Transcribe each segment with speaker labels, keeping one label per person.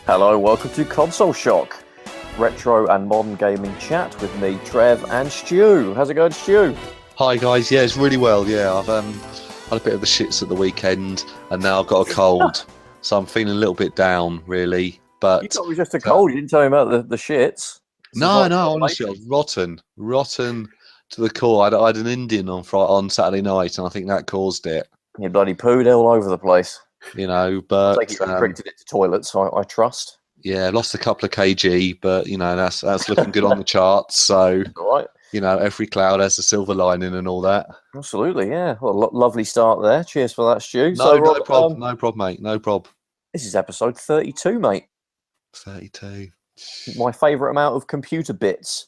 Speaker 1: Hello, welcome to Console Shock, retro and modern gaming chat with me, Trev and Stu. How's it going, Stu?
Speaker 2: Hi guys, yeah, it's really well. Yeah, I've had a bit of the shits at the weekend, and now I've got a cold, so I'm feeling a little bit down, really. But
Speaker 1: You thought it was just a cold. You didn't tell me about the shits.
Speaker 2: No, honestly, I was rotten to the core. I had an Indian on Saturday night, and I think that caused it.
Speaker 1: You bloody pooed all over the place.
Speaker 2: You know, but
Speaker 1: I think you drinking it to toilets, so I trust.
Speaker 2: Yeah, lost a couple of kg, but you know that's looking good on the charts. So
Speaker 1: all right.
Speaker 2: You know, every cloud has a silver lining and all that.
Speaker 1: Absolutely, yeah. Well, lovely start there. Cheers for that, Stu.
Speaker 2: No problem, mate. No problem.
Speaker 1: This is episode 32, mate.
Speaker 2: 32.
Speaker 1: My favourite amount of computer bits.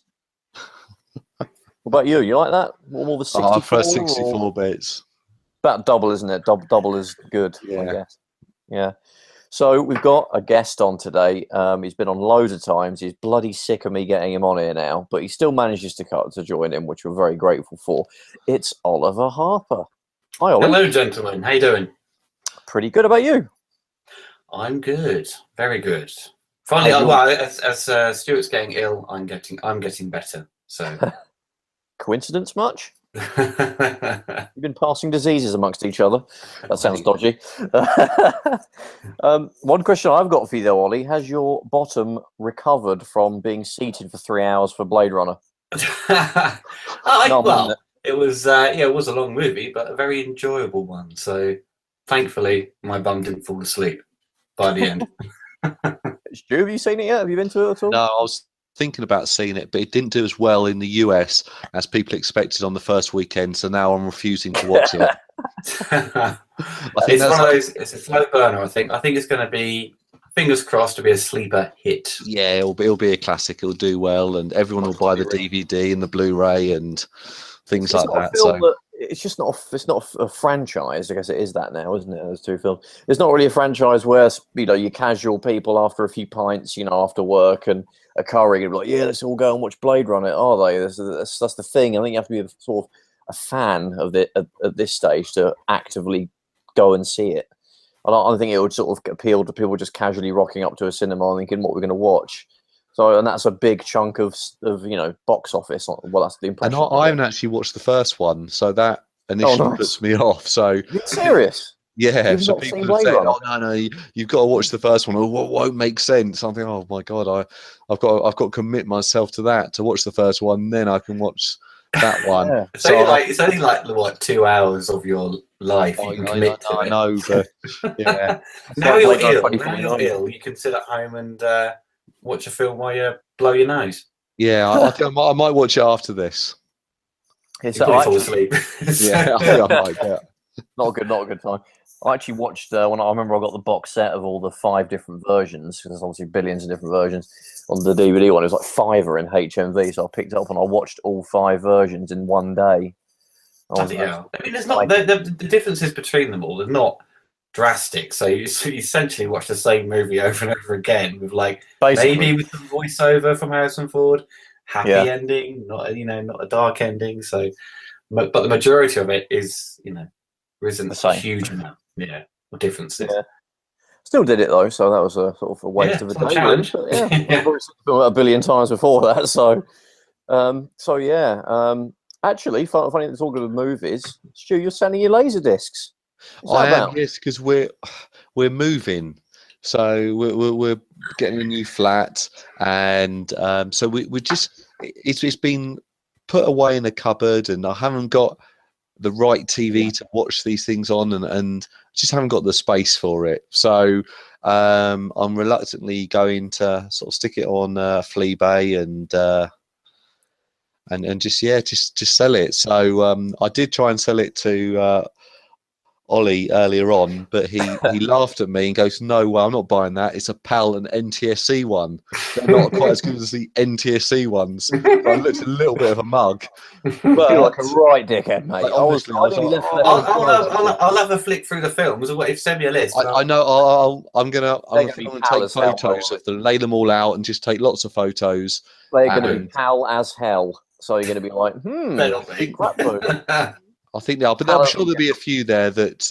Speaker 1: What about you? You like that? All the 64?
Speaker 2: I prefer 64 bits.
Speaker 1: About double, isn't it? Double is good,
Speaker 2: yeah.
Speaker 1: I guess. Yeah. So we've got a guest on today. He's been on loads of times. He's bloody sick of me getting him on here now, but he still manages to join in, which we're very grateful for. It's Oliver Harper. Hi, Ollie.
Speaker 3: Hello, gentlemen. How you doing?
Speaker 1: Pretty good. About you?
Speaker 3: I'm good. Very good. Finally, as Stuart's getting ill, I'm getting better. So,
Speaker 1: coincidence much? You've been passing diseases amongst each other. That sounds dodgy. One question I've got for you, though, Ollie: has your bottom recovered from being seated for 3 hours for Blade Runner?
Speaker 3: It was a long movie, but a very enjoyable one. So, thankfully, my bum didn't fall asleep by the end.
Speaker 1: Stu, have you seen it yet? Have you been to it at all?
Speaker 2: No, I was thinking about seeing it, but it didn't do as well in the US as people expected on the first weekend. So now I'm refusing to watch it.
Speaker 3: I think it's one of those. It's a slow burner. I think it's going to be, fingers crossed, to be a sleeper hit.
Speaker 2: Yeah, it'll be a classic. It'll do well, and everyone will buy the DVD and the Blu-ray and things like that. So
Speaker 1: it's just not. It's not a franchise. I guess it is that now, isn't it? Those two films. It's not really a franchise where your casual people after a few pints, after work and a curry, and be like, yeah, let's all go and watch Blade Runner. Are they? That's the thing. I think you have to be sort of a fan of it at this stage to actively go and see it. I don't think it would sort of appeal to people just casually rocking up to a cinema and thinking what we're going to watch. So, and that's a big chunk of box office. Well, that's the impression.
Speaker 2: And I haven't actually watched the first one, so that initially puts me off. So,
Speaker 1: you're serious?
Speaker 2: Yeah, so people have said, "Oh no, you've got to watch the first one. Or what won't make sense?" I'm thinking, "Oh my god, I've got to commit myself to that to watch the first one, then I can watch that one."
Speaker 1: Yeah.
Speaker 3: It's only like what 2 hours of your life you can commit to it.
Speaker 2: I know, but yeah.
Speaker 3: Now you're ill. You can sit at home and watch a film while you blow your nose.
Speaker 2: Yeah, I think I might watch it after this.
Speaker 1: It's
Speaker 3: fall asleep.
Speaker 2: Yeah, I think I might. Yeah.
Speaker 1: Not a good time. I actually watched when I remember I got the box set of all the 5 different versions, because there's obviously billions of different versions on the DVD one. It was like $5 in HMV, so I picked it up and I watched all 5 versions in one day.
Speaker 3: I mean, there's not the differences between them all. They're not drastic. So you essentially watch the same movie over and over again with maybe with some voiceover from Harrison Ford, happy ending, not a dark ending. So, but the majority of it is there isn't a huge amount. Yeah, or differences. Yeah.
Speaker 1: Still did it though, so that was a sort of a waste of a day.
Speaker 3: Challenge.
Speaker 1: Yeah, I've probably seen it a billion times before that. So, actually, funny it's all good with movies. Stu, you're sending your laser discs.
Speaker 2: I am, yes, because we're moving, so we're getting a new flat, and so we just it's been put away in a cupboard, and I haven't got the right TV to watch these things on, and just haven't got the space for it. So I'm reluctantly going to sort of stick it on Fleabay and just sell it. So I did try and sell it to Ollie earlier on, but he laughed at me and goes, "No, well, I'm not buying that. It's a PAL and NTSC one. They're not quite as good as the NTSC ones." So I looked a little bit of a mug.
Speaker 1: But you're like a right dickhead, mate.
Speaker 3: I'll have a flick through the films. If send me a list.
Speaker 2: I know. I'm gonna take photos of them, lay them all out, and just take lots of photos.
Speaker 1: They're gonna be PAL as hell. So you're gonna be like,
Speaker 2: I think they are, but I'm sure there'll be a few there that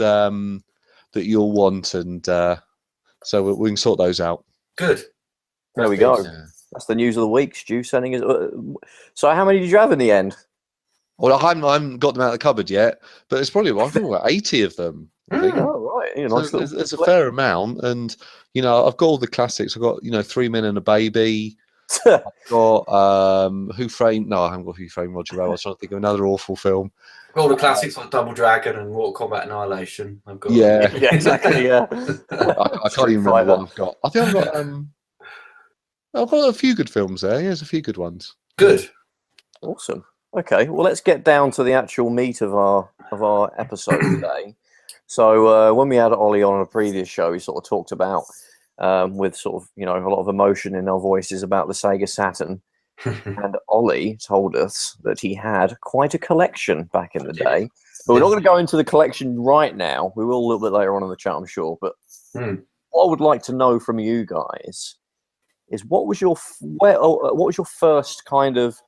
Speaker 2: you'll want, and so we can sort those out.
Speaker 3: Good.
Speaker 1: There we go.
Speaker 2: Yeah.
Speaker 1: That's the news of the week. Stu sending us. So, how many did you have in the end?
Speaker 2: Well, I haven't got them out of the cupboard yet, but it's probably I think about 80 of them. I think.
Speaker 1: Oh, right.
Speaker 2: So there's a fair amount, and I've got all the classics. I've got 3 Men and a Baby. I've got Who Framed? No, I haven't got Who Framed Roger Rabbit. I was trying to think of another awful film.
Speaker 3: All the classics like Double Dragon and Mortal Kombat Annihilation. I've got.
Speaker 2: Yeah,
Speaker 1: exactly. Yeah.
Speaker 2: I can't even remember what I've got. I think I've got a few good films there. Yeah, there's a few good ones.
Speaker 3: Good.
Speaker 1: Awesome. Okay, well, let's get down to the actual meat of our episode today. So when we had Ollie on a previous show, we sort of talked about with sort of a lot of emotion in our voices about the Sega Saturn, and Ollie told us that he had quite a collection back in the day. But we're not going to go into the collection right now. We will a little bit later on in the chat, I'm sure. But what I would like to know from you guys is what was your first kind of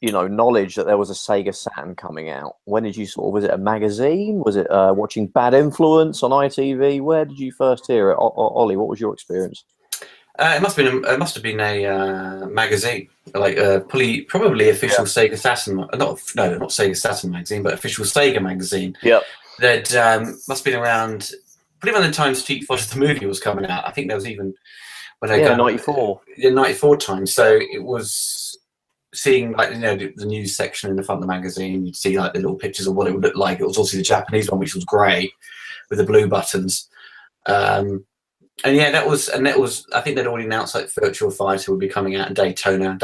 Speaker 1: knowledge that there was a Sega Saturn coming out? When did you was it a magazine? Was it watching Bad Influence on ITV? Where did you first hear it? Ollie, what was your experience?
Speaker 3: It must have been a magazine, like probably official Sega Saturn. Not Sega Saturn magazine, but official Sega magazine.
Speaker 1: Yep.
Speaker 3: That must have been around pretty much the time Street Fighter the movie was coming out. I think there was even when I
Speaker 1: 94.
Speaker 3: Yeah, 94 time. So it was seeing the news section in the front of the magazine. You'd see like the little pictures of what it would look like. It was also the Japanese one, which was grey with the blue buttons. And yeah, that was. I think they'd already announced like Virtua Fighter would be coming out in Daytona.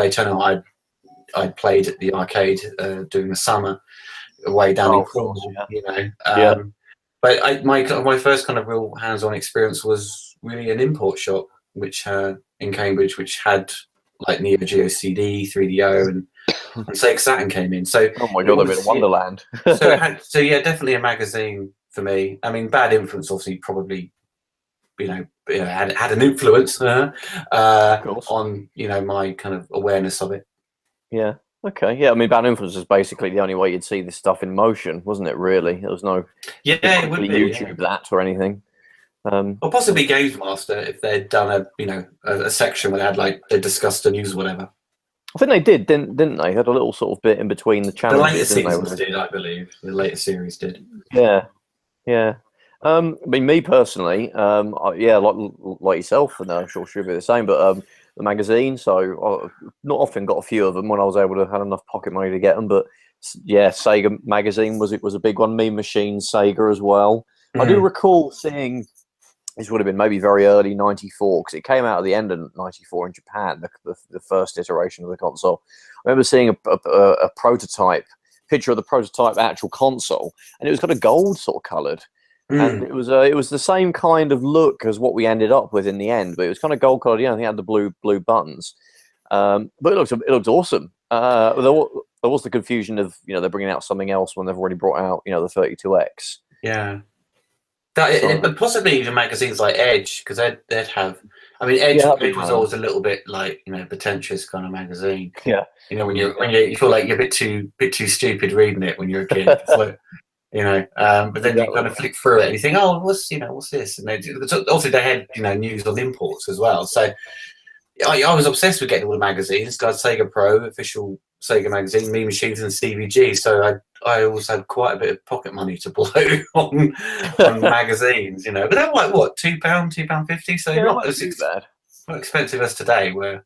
Speaker 3: I played at the arcade during the summer, way down in Cornwall. But my first kind of real hands-on experience was really an import shop, which in Cambridge, which had like Neo Geo CD, 3DO, and Sega Saturn came in. So
Speaker 1: oh my god, they're in Wonderland.
Speaker 3: so yeah, definitely a magazine for me. I mean, Bad Influence obviously probably had an influence on my kind of awareness of it.
Speaker 1: Yeah. Okay. Yeah. I mean, Bad Influence was basically the only way you'd see this stuff in motion, wasn't it? Really, there was no
Speaker 3: it would be
Speaker 1: YouTube that or anything.
Speaker 3: Or possibly Games Master if they'd done a section where they had they discussed the news or whatever.
Speaker 1: I think they did, didn't they? They had a little sort of bit in between the channels.
Speaker 3: The later seasons did, I believe. The later series did.
Speaker 1: Yeah. Yeah. I mean, me personally, like yourself, and I'm sure she'll be the same, but the magazine, so I not often got a few of them when I was able to have enough pocket money to get them, but yeah, Sega Magazine was a big one. Mean Machines, Sega as well. I do recall seeing, this would have been maybe very early 94, because it came out at the end of 94 in Japan, the first iteration of the console. I remember seeing a prototype, picture of the prototype actual console, and it was kind of gold sort of coloured. And it was the same kind of look as what we ended up with in the end, but it was kind of gold coloured. I think it had the blue buttons, but it looked awesome. There was the confusion of they're bringing out something else when they've already brought out the 32X.
Speaker 3: Yeah, but possibly even magazines like Edge, because they'd have. I mean, Edge was always a little bit like pretentious kind of magazine.
Speaker 1: Yeah,
Speaker 3: when you feel like you're a bit too stupid reading it when you're a kid. But then you kind of flick through it and you think, oh, what's this? And also they had news on imports as well. So I was obsessed with getting all the magazines. Got Sega Pro, official Sega magazine, Mean Machines, and CVG. So I always had quite a bit of pocket money to blow on magazines. But they're like what, £2, £2.50. So not as not expensive as today, where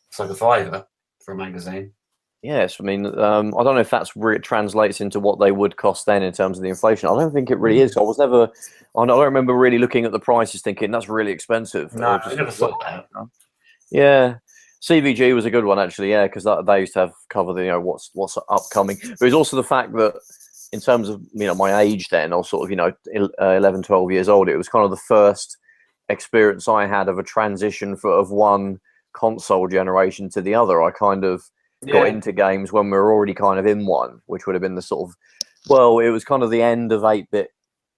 Speaker 3: it's like a £5 for a magazine.
Speaker 1: Yes, I mean, I don't know if that's translates into what they would cost then in terms of the inflation. I don't think it really is. I don't remember really looking at the prices thinking that's really expensive.
Speaker 3: No, I never thought that.
Speaker 1: Yeah, CVG was a good one actually. Yeah, because they used to have cover the what's upcoming. But it's also the fact that in terms of my age then, I was sort of 11, 12 years old. It was kind of the first experience I had of a transition of one console generation to the other. I kind of got into games when we were already kind of in one, which would have been the sort of, it was kind of the end of 8-bit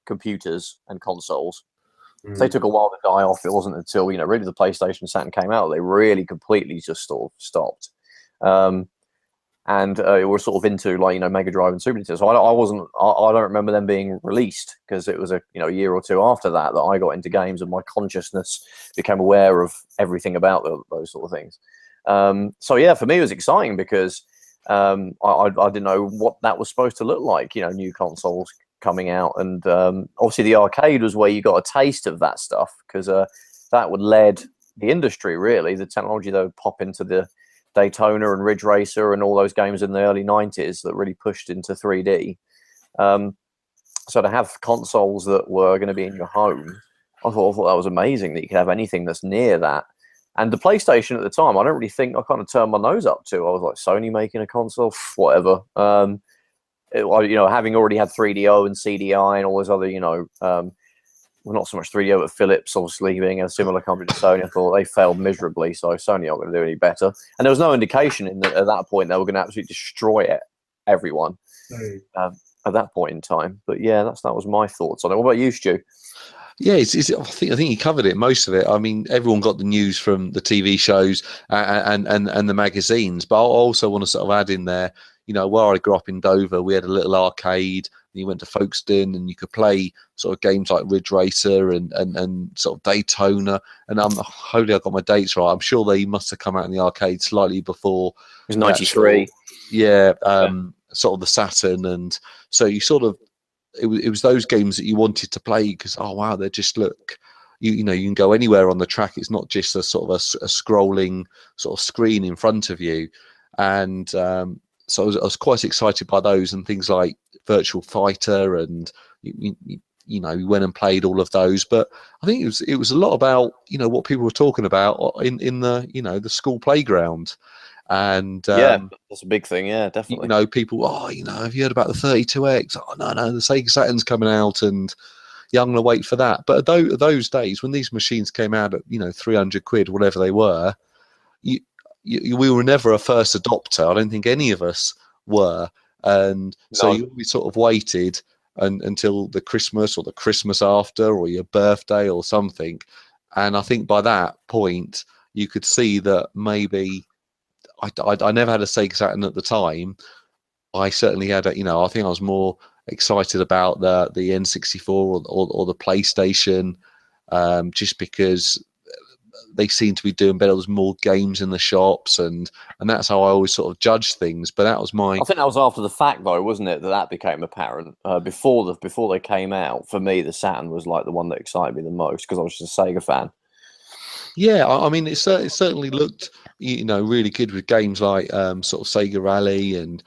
Speaker 1: computers and consoles. So they took a while to die off. It wasn't until, really the PlayStation Saturn came out, they really completely just sort of stopped. and were sort of into like Mega Drive and Super Nintendo. So I don't remember them being released, because it was a year or two after that I got into games, and my consciousness became aware of everything about those sort of things. So yeah, for me it was exciting, because I didn't know what that was supposed to look like. New consoles coming out, and obviously the arcade was where you got a taste of that stuff, because that would lead the industry, really. The technology that would pop into the Daytona and Ridge Racer and all those games in the early 90s that really pushed into 3D. So to have consoles that were going to be in your home, I thought that was amazing, that you could have anything that's near that. And the PlayStation at the time, I don't really think I kind of turned my nose up to. I was like, Sony making a console, whatever. Having already had 3DO and CDI and all those other, well, not so much 3DO, but Philips, obviously, being a similar company to Sony, I thought they failed miserably, so Sony aren't going to do any better. And there was no indication at that point they were going to absolutely destroy everyone at that point in time. But yeah, that was my thoughts on it. What about you, Stu?
Speaker 2: Yeah, I think you covered it, most of it. I mean, everyone got the news from the TV shows and the magazines, but I also want to sort of add in there, where I grew up in Dover, we had a little arcade. You went to Folkestone and you could play sort of games like Ridge Racer and sort of Daytona. And hopefully I got my dates right. I'm sure they must have come out in the arcade slightly before.
Speaker 1: It was 93.
Speaker 2: Sort of the Saturn. And so you sort of, it was those games that you wanted to play because, oh, wow, they just look, you can go anywhere on the track. It's not just a sort of a scrolling sort of screen in front of you. And so I was quite excited by those and things like Virtual Fighter, and we went and played all of those. But I think it was a lot about what people were talking about in the the school playground, and
Speaker 1: that's a big thing. Yeah, definitely.
Speaker 2: People, have you heard about the 32X? Oh no, the Sega Saturn's coming out, and I'm gonna wait for that. But those days when these machines came out at 300 quid, whatever they were, we were never a first adopter. I don't think any of us were. And so we sort of waited until the Christmas or the Christmas after or your birthday or something. And I think by that point, you could see that maybe I never had a Sega Saturn at the time. I certainly had I think I was more excited about the N64 or the PlayStation, just because they seem to be doing better. There's more games in the shops, and that's how I always sort of judge things. But that was I
Speaker 1: think that was after the fact, though, wasn't it? That became apparent. Before they came out, for me, the Saturn was like the one that excited me the most because I was just a Sega fan.
Speaker 2: Yeah, I mean, it certainly looked really good with games like sort of Sega Rally and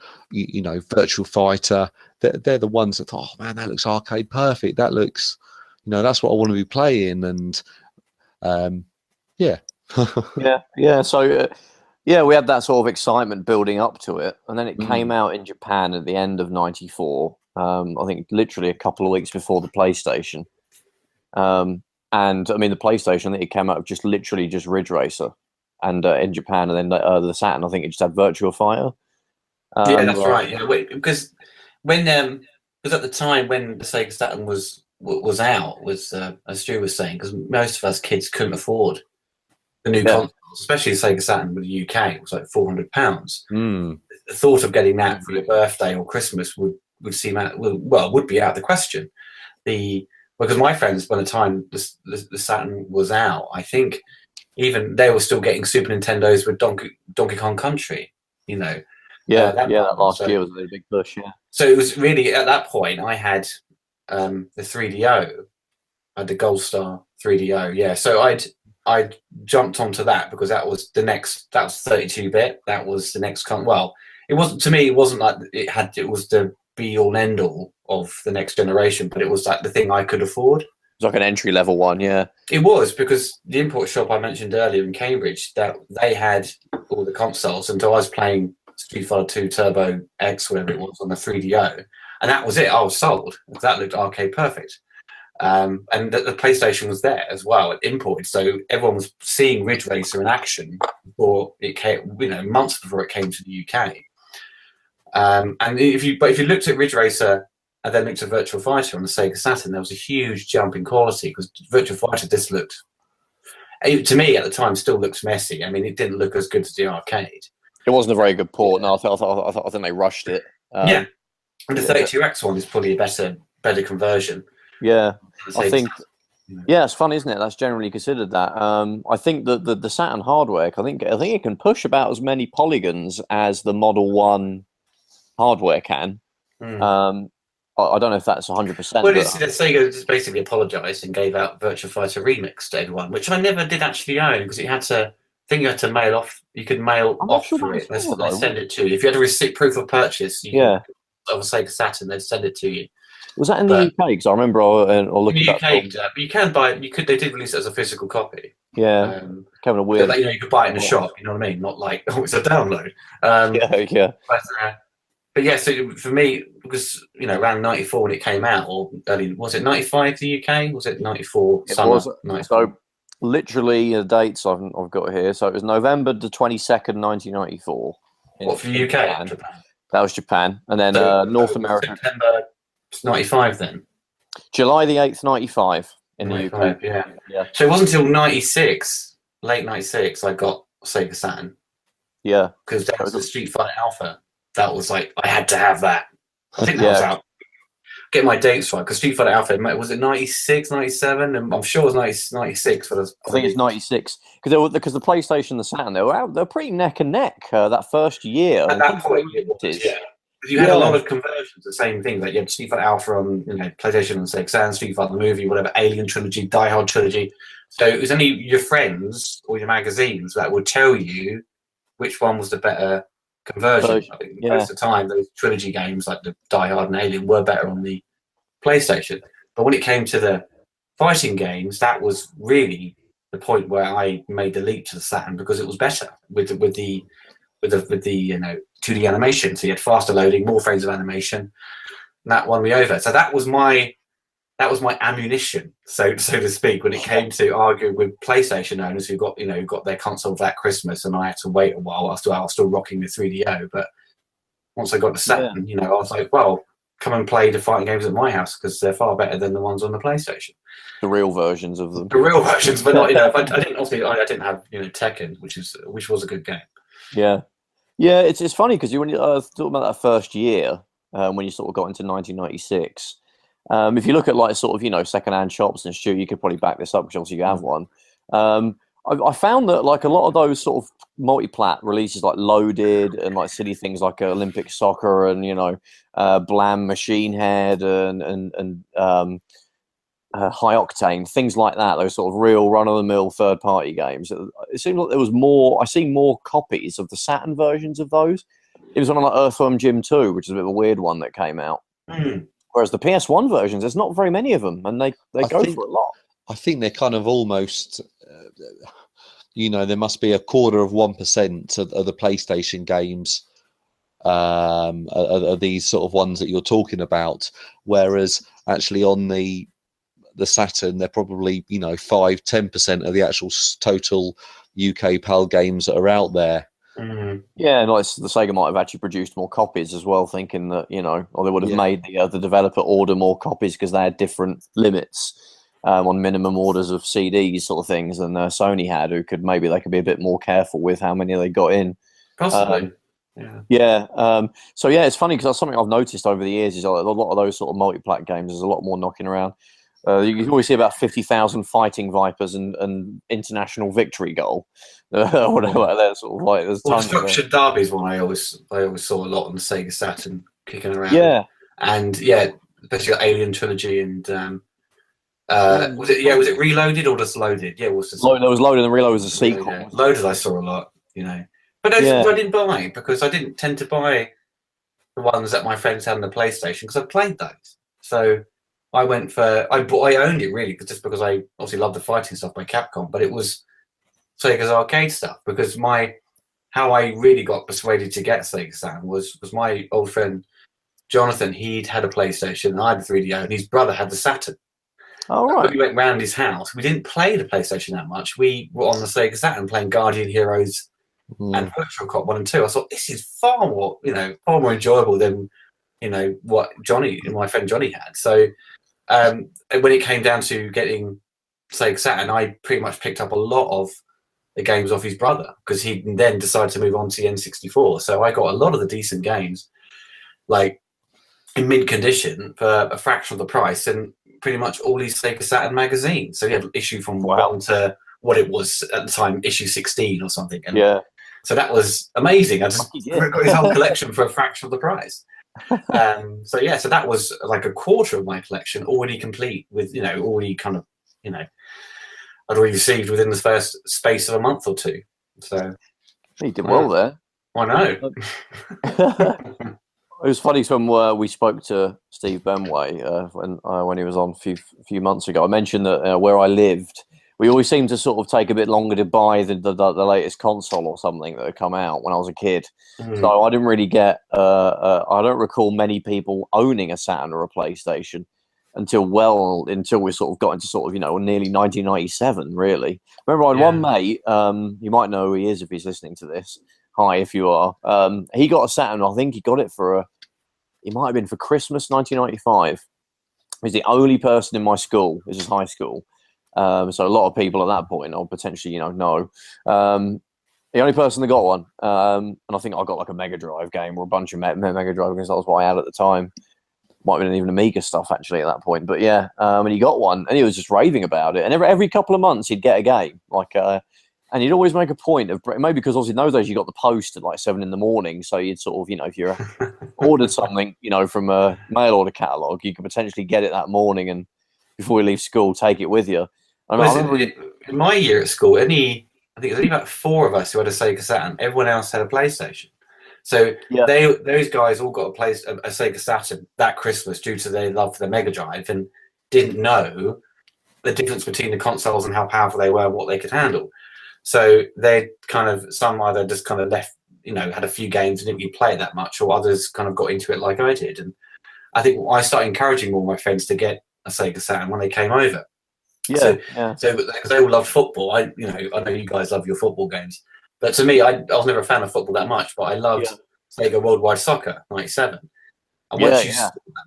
Speaker 2: Virtual Fighter. They're the ones that thought, oh man, that looks arcade perfect. That looks, that's what I want to be playing. And yeah.
Speaker 1: yeah. So, we had that sort of excitement building up to it. And then it came out in Japan at the end of 94. I think literally a couple of weeks before the PlayStation. And I mean, the PlayStation, I think it came out of just Ridge Racer. And in Japan, and then the Saturn, I think it just had Virtual Fighter.
Speaker 3: Yeah, that's right. Yeah, because at the time when the Sega Saturn was out, as Stu was saying, because most of us kids couldn't afford the new consoles, especially the Sega Saturn with the UK. It was like £400. The thought of getting that for your birthday or Christmas would seem would be out of the question. Because my friends, by the time the Saturn was out, I think even they were still getting Super Nintendos with Donkey Kong Country. That
Speaker 1: last year was a really big push. Yeah.
Speaker 3: So it was really at that point I had the 3DO, I had the Gold Star 3DO. Yeah, so I jumped onto that because that was 32-bit. That was the next it wasn't, to me, it wasn't like it was the be all end all of the next generation, but it was like the thing I could afford.
Speaker 1: It was like an entry level one, yeah.
Speaker 3: It was, because the import shop I mentioned earlier in Cambridge, that they had all the consoles, and so I was playing Street Fighter 2 Turbo X, whatever it was, on the 3DO, and that was it. I was sold. That looked arcade perfect. And the PlayStation was there as well, it imported, so everyone was seeing Ridge Racer in action before it came, months before it came to the UK. And if you looked at Ridge Racer and then looked at Virtual Fighter on the Sega Saturn, there was a huge jump in quality because Virtual Fighter to me at the time, still looks messy. I mean, it didn't look as good as the arcade.
Speaker 1: It wasn't a very good port. No, I think they rushed it.
Speaker 3: Yeah, and the 32X one is probably a better conversion.
Speaker 1: Yeah, I think. Yeah, it's fun, isn't it? That's generally considered that. I think that the Saturn hardware, I think it can push about as many polygons as the Model 1 hardware can. I don't know if that's 100%.
Speaker 3: Well, Sega just basically apologised and gave out Virtua Fighter Remix to everyone, which I never did actually own because you had to. I think you had to mail off. You could mail off for it. They send it to you. If you had a receipt, proof of purchase, of a Sega Saturn, they'd send it to you.
Speaker 1: Was that in the UK? Because I remember I'll look
Speaker 3: in the
Speaker 1: at
Speaker 3: UK, but you can buy it. They did release it as a physical copy.
Speaker 1: Yeah, kind of weird.
Speaker 3: You could buy it in a shop. You know what I mean? Not like it's a download.
Speaker 1: Yeah.
Speaker 3: But yeah, so for me, because around '94 when it came out, or was it '95 the UK? Was it '94 summer?
Speaker 1: So literally the dates I've got here. So it was November the 22nd, 1994.
Speaker 3: What for the UK?
Speaker 1: Japan. That was Japan, and then North America.
Speaker 3: September '95 then.
Speaker 1: July the 8th, '95 in the UK.
Speaker 3: Yeah. So it wasn't until '96, late '96, I got Sega Saturn.
Speaker 1: Yeah.
Speaker 3: Because that was the Street Fighter Alpha. That was like, I had to have that. I think that was out. Get my dates right, because Street Fighter Alpha, was it 96, 97? And I'm sure it was 96.
Speaker 1: I think it's 96. Because the PlayStation and the Saturn, they're pretty neck and neck that first year.
Speaker 3: At that point, you had a lot of conversions, the same things. Like you had Street Fighter Alpha on PlayStation and Sega Saturn, Street Fighter the movie, whatever, Alien Trilogy, Die Hard Trilogy. So it was only your friends or your magazines that would tell you which one was the better conversion. I think most of the time, those trilogy games like the Die Hard and Alien were better on the PlayStation. But when it came to the fighting games, that was really the point where I made the leap to the Saturn because it was better with the 2D animation. So you had faster loading, more frames of animation, and that won me over. So that was my ammunition, so to speak, when it came to arguing with PlayStation owners who got their console that Christmas, and I had to wait a while. I was still rocking the 3DO, but once I got the Saturn, I was like, well, come and play the fighting games at my house because they're far better than the ones on the PlayStation.
Speaker 1: The real versions of them.
Speaker 3: The real versions, but not. I didn't have Tekken, which was a good game.
Speaker 1: Yeah. It's funny because when you talk about that first year, when you sort of got into 1996. If you look at second-hand shops and Stu, you could probably back this up, which obviously you have one. I found that a lot of those sort of multi-plat releases like Loaded and silly things like Olympic Soccer and Blam Machine Head and High Octane, things like that, those sort of real run-of-the-mill third-party games. It seems like there was more. I see more copies of the Saturn versions of those. It was on Earthworm Jim 2, which is a bit of a weird one that came out. Whereas the PS1 versions, there's not very many of them, and they go for a lot.
Speaker 2: I think they're kind of almost, there must be 0.25% of the PlayStation games are these sort of ones that you're talking about. Whereas actually on the Saturn, they're probably 5-10% of the actual total UK PAL games that are out there.
Speaker 1: Yeah, and the Sega might have actually produced more copies as well, thinking that or they would have made the developer order more copies because they had different limits on minimum orders of CDs, sort of things, than Sony had, who could be a bit more careful with how many they got in.
Speaker 3: Possibly.
Speaker 1: So it's funny because that's something I've noticed over the years is a lot of those sort of multi-plat games. There's a lot more knocking around. You can always see about 50,000 Fighting Vipers and International Victory Goal, whatever like that. Sort of there's tons
Speaker 3: Structured Derby's one I always saw a lot on the Sega Saturn kicking around. And especially Alien Trilogy and was it Reloaded or just Loaded? Yeah, it was
Speaker 1: there was Loaded and Reloaded was a sequel.
Speaker 3: Loaded I saw a lot, but those I didn't buy because I didn't tend to buy the ones that my friends had on the PlayStation because I played those. So I owned it really just because I obviously loved the fighting stuff by Capcom, but it was Sega's arcade stuff because how I really got persuaded to get Sega Saturn was my old friend Jonathan. He'd had a PlayStation and I had a 3DO, and his brother had the Saturn.
Speaker 1: Oh, right.
Speaker 3: When we went round his house, we didn't play the PlayStation that much. We were on the Sega Saturn playing Guardian Heroes and Virtual Cop 1 and 2. I thought this is far more enjoyable than what my friend Johnny had. So when it came down to getting Sega Saturn, I pretty much picked up a lot of the games off his brother because he then decided to move on to the N64. So I got a lot of the decent games, like in mint condition for a fraction of the price, and pretty much all these Sega Saturn magazines. So you had issue from 1 to what it was at the time, issue 16 or something. And so that was amazing. I just got his whole collection for a fraction of the price. So that was like a quarter of my collection already complete with, already kind of, I'd already received within the first space of a month or two. So
Speaker 1: he did well there.
Speaker 3: I know.
Speaker 1: It was funny when we spoke to Steve Benway when he was on a few months ago. I mentioned that where I lived, we always seemed to sort of take a bit longer to buy the latest console or something that had come out when I was a kid. So I didn't really get. I don't recall many people owning a Saturn or a PlayStation until we sort of got into sort of nearly 1997. Really, remember I had one mate. You might know who he is if he's listening to this. Hi, if you are. He got a Saturn. I think he got it he might have been for Christmas 1995. He's the only person in my school. This is high school. So a lot of people at that point, or potentially, know. The only person that got one. And I think I got like a Mega Drive game or a bunch of Mega Drive games. That was what I had at the time. Might have been even Amiga stuff actually at that point. But yeah, and he got one and he was just raving about it. And every couple of months he'd get a game. And he'd always make a point of, maybe because obviously in those days you got the post at like 7 a.m, so you'd sort of, if you ordered something, from a mail order catalogue, you could potentially get it that morning and before you leave school, take it with you.
Speaker 3: In my year at school, I think it was only about 4 of us who had a Sega Saturn. Everyone else had a PlayStation. So those guys all got a Sega Saturn that Christmas due to their love for the Mega Drive and didn't know the difference between the consoles and how powerful they were and what they could handle. So they some either just kind of left, had a few games and didn't really play it that much, or others kind of got into it like I did. And I think I started encouraging more of my friends to get a Sega Saturn when they came over. So because they all love football, I know you guys love your football games, but to me, I was never a fan of football that much, but I loved Sega Worldwide Soccer '97. And when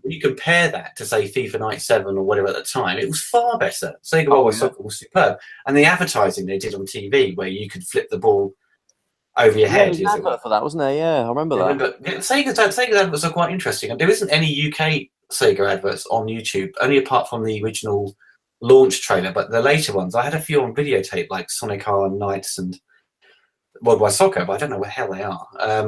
Speaker 3: you compare that to say FIFA '97 or whatever at the time, it was far better. Sega Worldwide Soccer was superb, and the advertising they did on TV, where you could flip the ball over your head.
Speaker 1: Yeah, advert for that, wasn't there? Yeah, I remember that.
Speaker 3: Sega's adverts are quite interesting, and there isn't any UK Sega adverts on YouTube, only apart from the original launch trailer. But the later ones, I had a few on videotape, like Sonic R Knights and Worldwide Soccer, but I don't know where the hell they are.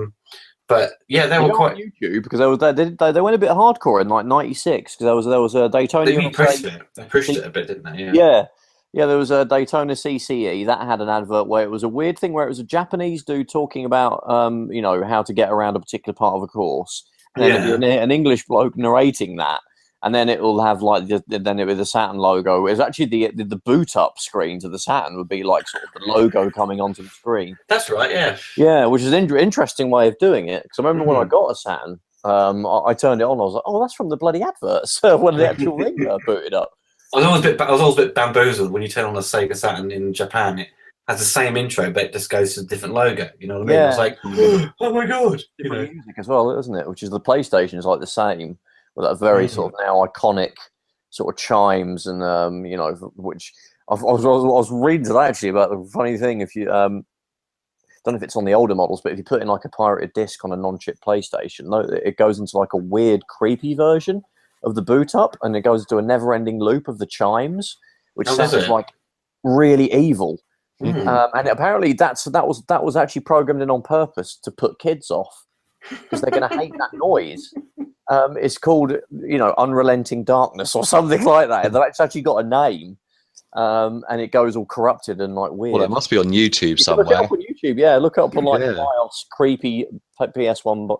Speaker 3: But yeah, they were quite
Speaker 1: on YouTube because they went a bit hardcore in like '96 because there was a Daytona.
Speaker 3: They pushed it a bit, didn't they?
Speaker 1: Yeah. There was a Daytona CCE that had an advert where it was a weird thing where it was a Japanese dude talking about how to get around a particular part of a course, and then it'd be an English bloke narrating that. And then it will have like then it with the Saturn logo. It's actually the boot up screen to the Saturn would be like sort of the logo coming onto the screen.
Speaker 3: That's right, yeah.
Speaker 1: Yeah, which is an interesting way of doing it. Because I remember when I got a Saturn, I turned it on. I was like, oh, that's from the bloody adverts when the actual thing booted up.
Speaker 3: I was always a bit bamboozled when you turn on a Sega Saturn in Japan. It has the same intro, but it just goes to a different logo. You know what I mean?
Speaker 1: Yeah.
Speaker 3: It's like, oh my god,
Speaker 1: music as well, isn't it? Which is the PlayStation is like the same. With that very sort of now iconic sort of chimes and which I was reading today actually about the funny thing if you don't know if it's on the older models, but if you put in like a pirated disc on a non-chip PlayStation, it goes into like a weird creepy version of the boot up, and it goes into a never-ending loop of the chimes, which sounds like really evil. And apparently that was actually programmed in on purpose to put kids off because they're going to hate that noise. It's called, Unrelenting Darkness or something like that. It's actually got a name, and it goes all corrupted and like weird.
Speaker 2: Well, it must be on YouTube somewhere.
Speaker 1: Look it up on YouTube, yeah. Look it up on like BIOS creepy PS1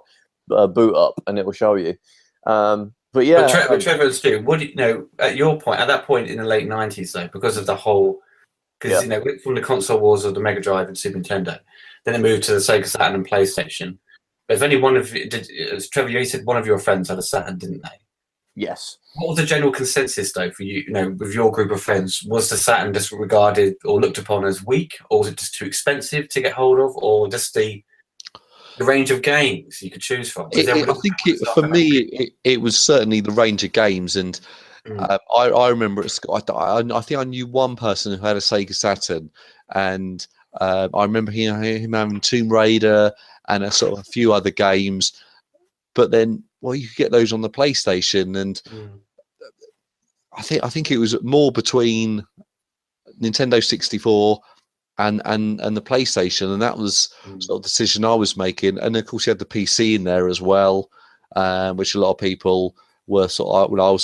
Speaker 1: boot up, and it will show you. But yeah,
Speaker 3: but Trevor and Stu, what do you know? At that point in the late '90s, though, because of the whole, from the console wars of the Mega Drive and Super Nintendo, then it moved to the Sega Saturn and PlayStation. If any one of you Trevor, you said one of your friends had a Saturn, didn't they?
Speaker 1: Yes.
Speaker 3: What was the general consensus, though, for you? With your group of friends, was the Saturn just regarded or looked upon as weak, or was it just too expensive to get hold of, or just the range of games you could choose from?
Speaker 2: For me, it was certainly the range of games, and I remember at school. I think I knew one person who had a Sega Saturn, and I remember him having Tomb Raider and a sort of a few other games. But then, well, you could get those on the PlayStation, and I think it was more between Nintendo 64 and the PlayStation, and that was sort of the decision I was making. And of course, you had the PC in there as well, which a lot of people were sort of. Well,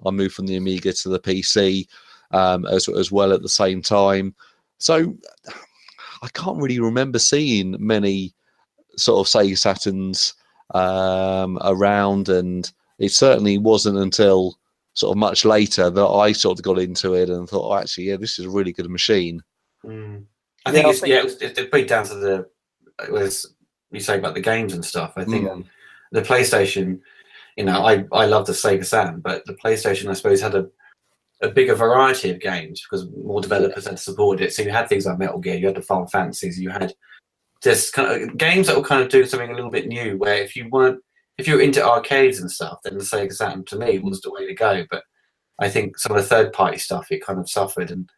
Speaker 2: I moved from the Amiga to the PC as well at the same time. So I can't really remember seeing many sort of Sega Saturns around, and it certainly wasn't until sort of much later that I sort of got into it and thought, oh, actually, yeah, this is a really good machine.
Speaker 3: I think it's pretty down to as you say about the games and stuff. I think the PlayStation, I love the Sega Saturn, but the PlayStation, I suppose, had a bigger variety of games because more developers had supported it. So you had things like Metal Gear, you had the Final Fantasies, you had just kind of games that will kind of do something a little bit new. Where if you were into arcades and stuff, then the Sega Saturn to me was the way to go. But I think some of the third-party stuff it kind of suffered, and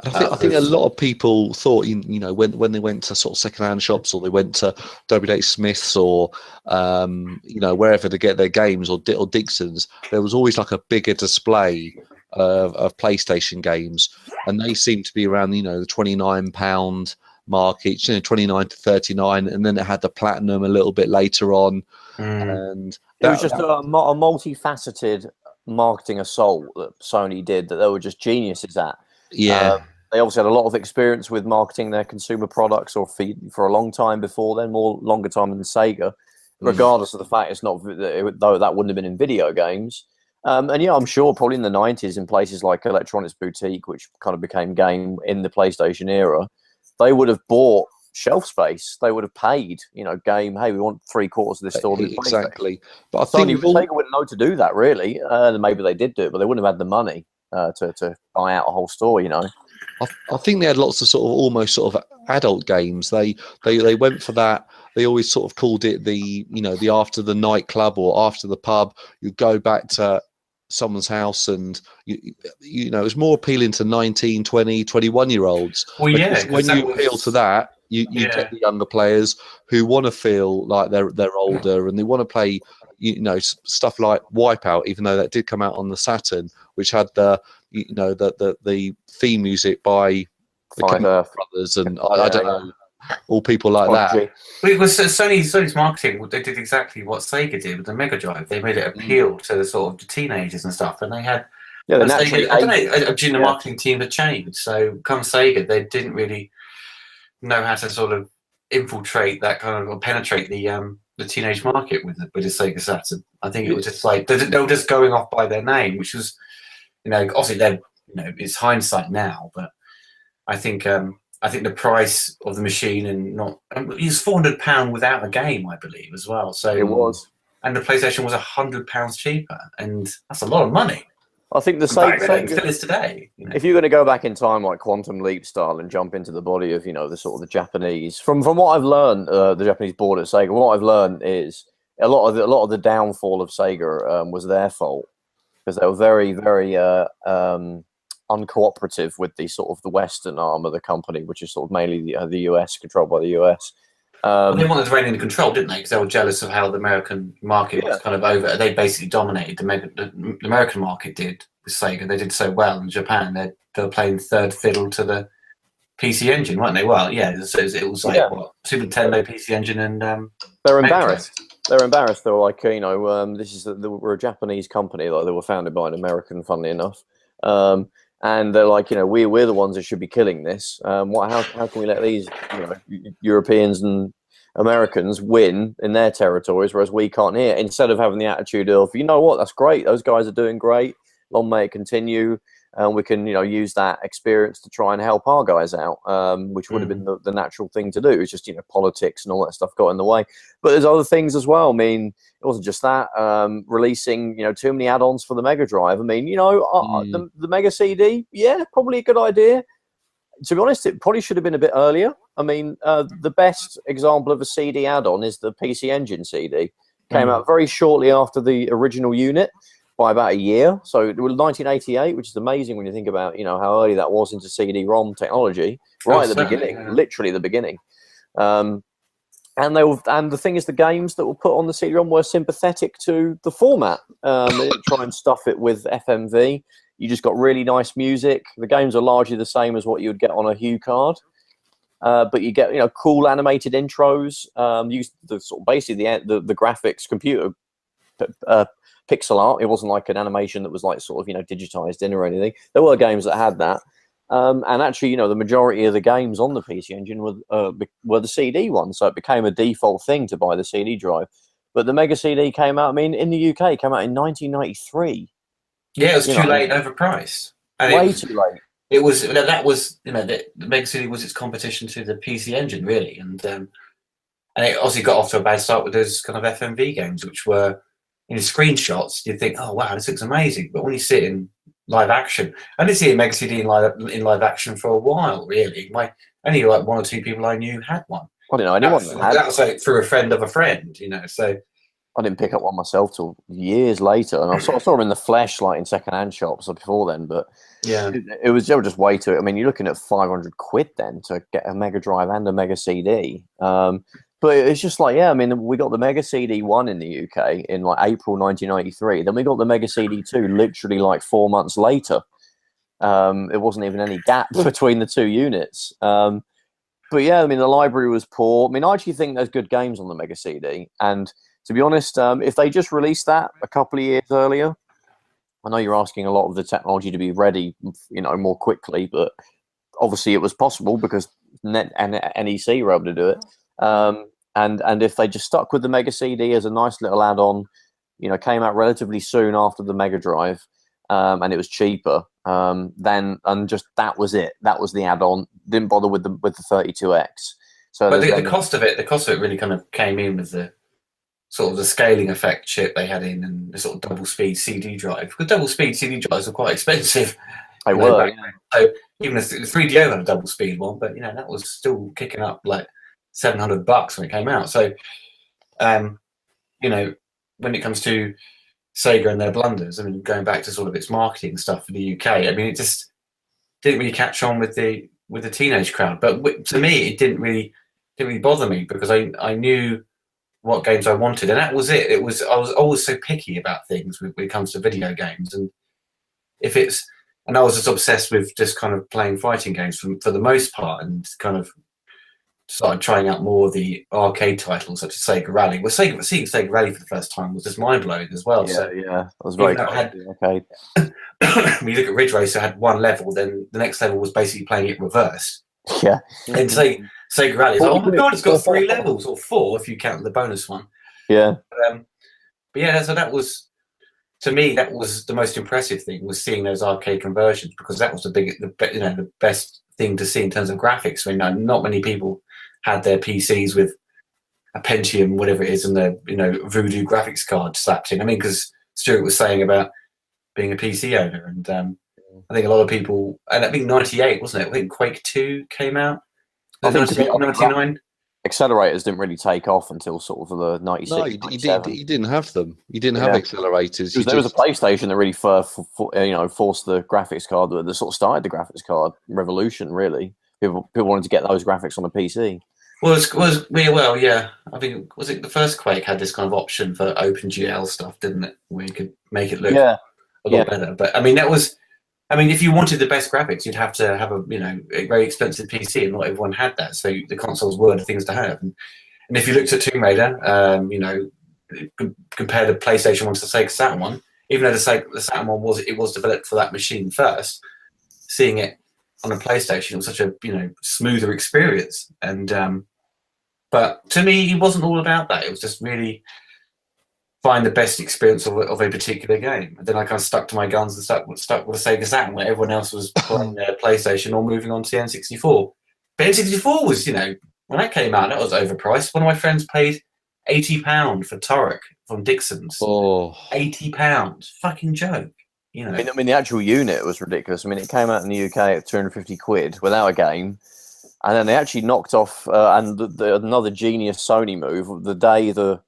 Speaker 2: I think a lot of people thought, when they went to sort of second-hand shops or they went to WH Smith's or wherever to get their games or Dixon's, there was always like a bigger display of PlayStation games, and they seemed to be around the £29 mark each, 29 to 39, and then it had the platinum a little bit later on, and
Speaker 1: it was just a multifaceted marketing assault that Sony did that they were just geniuses at. They obviously had a lot of experience with marketing their consumer products for a long time before then, longer time than Sega, regardless of the fact it's not, though that wouldn't have been in video games. And yeah, I'm sure probably in the 90s in places like Electronics Boutique, which kind of became Game in the PlayStation era, they would have bought shelf space. They would have paid, Game, hey, we want 3/4 of this store.
Speaker 2: Exactly. But I
Speaker 1: think
Speaker 2: think
Speaker 1: Sega wouldn't know to do that, really. Maybe they did do it, but they wouldn't have had the money to buy out a whole store,
Speaker 2: I think they had lots of sort of almost sort of adult games. They went for that. They always sort of called it the after the nightclub or after the pub. You go back to someone's house, and it was more appealing to 19, 20, 21-year-olds.
Speaker 3: Well, yeah,
Speaker 2: when you appeal to that, you get the younger players who want to feel like they're older and they want to play stuff like Wipeout, even though that did come out on the Saturn, which had the theme music by the Chemical Brothers, and I don't know, all people like that.
Speaker 3: It was Sony's marketing. They did exactly what Sega did with the Mega Drive. They made it appeal to the sort of the teenagers and stuff, and they had. I don't know. The marketing team had changed, so come Sega, they didn't really know how to sort of infiltrate that kind of or penetrate the teenage market with the Sega Saturn. I think it was just like they were just going off by their name, which was, obviously it's hindsight now, but I think the price of the machine it was £400 without a game, I believe, as well. So
Speaker 1: it was,
Speaker 3: and the PlayStation was £100 cheaper, and that's a lot of money.
Speaker 1: I think the same
Speaker 3: still is today.
Speaker 1: If you're going to go back in time like Quantum Leap style and jump into the body of the sort of the Japanese, from what I've learned, the Japanese board at Sega, what I've learned is a lot of the downfall of Sega was their fault, because they were very, very uncooperative with the sort of the Western arm of the company, which is sort of mainly the US, controlled by the US.
Speaker 3: They wanted to rein in control, didn't they? Because they were jealous of how the American market was kind of over. They basically dominated the American market. Did with Sega? They did so well in Japan. They were playing third fiddle to the PC Engine, weren't they? Well, yeah. So it was like Super Nintendo, PC Engine, and
Speaker 1: they're embarrassed. They're embarrassed. They were like, we're a Japanese company. Like, they were founded by an American, funnily enough. And they're like, we're the ones that should be killing this. How can we let these Europeans and Americans win in their territories, whereas we can't here? Instead of having the attitude of, that's great. Those guys are doing great. Long may it continue. And we can, use that experience to try and help our guys out, which would have been the natural thing to do. It's just, politics and all that stuff got in the way. But there's other things as well. I mean, it wasn't just that. Releasing, too many add-ons for the Mega Drive. I mean, the Mega CD, probably a good idea. To be honest, it probably should have been a bit earlier. I mean, the best example of a CD add-on is the PC Engine CD. Came out very shortly after the original unit. by about a year. So it was 1988, which is amazing when you think about, you know, how early that was into CD-ROM technology, right at the beginning, literally the beginning. And the thing is, the games that were put on the CD-ROM were sympathetic to the format. They didn't try and stuff it with FMV. You just got really nice music. The games are largely the same as what you would get on a Hue card. But you get, you know, cool animated intros. Use the sort of basically the graphics, computer pixel art. It wasn't like an animation that was like sort of, you know, digitized in or anything. There were games that had that, and actually, you know, the majority of the games on the PC Engine were the CD ones. So it became a default thing to buy the CD drive. But the Mega CD came out. I mean, in the UK, it came out in 1993.
Speaker 3: Yeah, it was too late, overpriced.
Speaker 1: Way too late.
Speaker 3: It was that was, you know, the Mega CD was its competition to the PC Engine, really, and it obviously got off to a bad start with those kind of FMV games, which were, in screenshots, you'd think, oh wow, this looks amazing, but when you see it in live action, I didn't see a Mega CD in live action for a while, really. Only like one or two people I knew had one.
Speaker 1: I didn't know anyone
Speaker 3: that was like through a friend of a friend, you know. So
Speaker 1: I didn't pick up one myself till years later, and I saw them in the flesh, like in second-hand shops before then. But
Speaker 3: yeah,
Speaker 1: it was just way too. I mean, you're looking at 500 quid then to get a Mega Drive and a Mega CD. But it's just like, yeah, I mean, we got the Mega CD 1 in the UK in like April 1993. Then we got the Mega CD 2 literally like 4 months later. It wasn't even any gap between the two units. But yeah, I mean, the library was poor. I mean, I actually think there's good games on the Mega CD, and to be honest, if they just released that a couple of years earlier, I know you're asking a lot of the technology to be ready, you know, more quickly, but obviously it was possible because NEC were able to do it. And if they just stuck with the Mega CD as a nice little add-on, you know, came out relatively soon after the Mega Drive, and it was cheaper, then just that was it. That was the add-on. Didn't bother with the 32X. So,
Speaker 3: but the cost of it really kind of came in with the sort of the scaling effect chip they had in, and the sort of double speed CD drive. Because double speed CD drives were quite expensive.
Speaker 1: They were. Yeah.
Speaker 3: So even the 3DO had a double speed one, but you know, that was still kicking up like $700 when it came out. So, you know, when it comes to Sega and their blunders, I mean, going back to sort of its marketing stuff for the UK, I mean, it just didn't really catch on with the teenage crowd. But to me, it didn't really bother me because I knew what games I wanted, and that was it. I was always so picky about things when it comes to video games, and I was just obsessed with just kind of playing fighting games for the most part, and kind of started trying out more of the arcade titles such as Sega Rally. Seeing Sega Rally for the first time was just mind blowing as well.
Speaker 1: Yeah,
Speaker 3: so,
Speaker 1: yeah, that was very
Speaker 3: arcade. When you look at Ridge Racer, had one level, then the next level was basically playing it reversed.
Speaker 1: Yeah,
Speaker 3: and Sega Rally, oh my god, it's got 3 levels, or 4 if you count the bonus one.
Speaker 1: Yeah.
Speaker 3: But yeah, so that was, to me, that was the most impressive thing, was seeing those arcade conversions, because that was the best thing to see in terms of graphics. I mean, not many people had their PCs with a Pentium, whatever it is, and the Voodoo graphics card slapped in. I mean, because Stuart was saying about being a PC owner, and I think a lot of people, and I think 98, wasn't it? I think Quake 2 came out.
Speaker 1: I think
Speaker 3: 99.
Speaker 1: Accelerators didn't really take off until sort of the 96.
Speaker 2: No, you didn't have them. You didn't have accelerators.
Speaker 1: There was a PlayStation that really forced the graphics card, that sort of started the graphics card revolution. Really, people wanted to get those graphics on a PC.
Speaker 3: Well, yeah. I think was it the first Quake had this kind of option for OpenGL stuff, didn't it? Where you could make it look a lot better. But I mean, if you wanted the best graphics, you'd have to have a very expensive PC, and not everyone had that. So the consoles were the things to have. And if you looked at Tomb Raider, compare the PlayStation 1 to the Sega Saturn 1, even though the Saturn 1 was developed for that machine first, seeing it on a PlayStation was such a smoother experience. And but to me, it wasn't all about that. It was just really find the best experience of a particular game. And then I kind of stuck to my guns and stuck with a Sega Saturn, where everyone else was playing their PlayStation or moving on to the N64. But N64 was, when that came out, that was overpriced. One of my friends paid £80 for Torek from Dixon's.
Speaker 2: Oh,
Speaker 3: £80, fucking joke. I
Speaker 1: mean, the actual unit was ridiculous. I mean, it came out in the UK at 250 quid without a game. And then they actually knocked off, another genius Sony move, the day the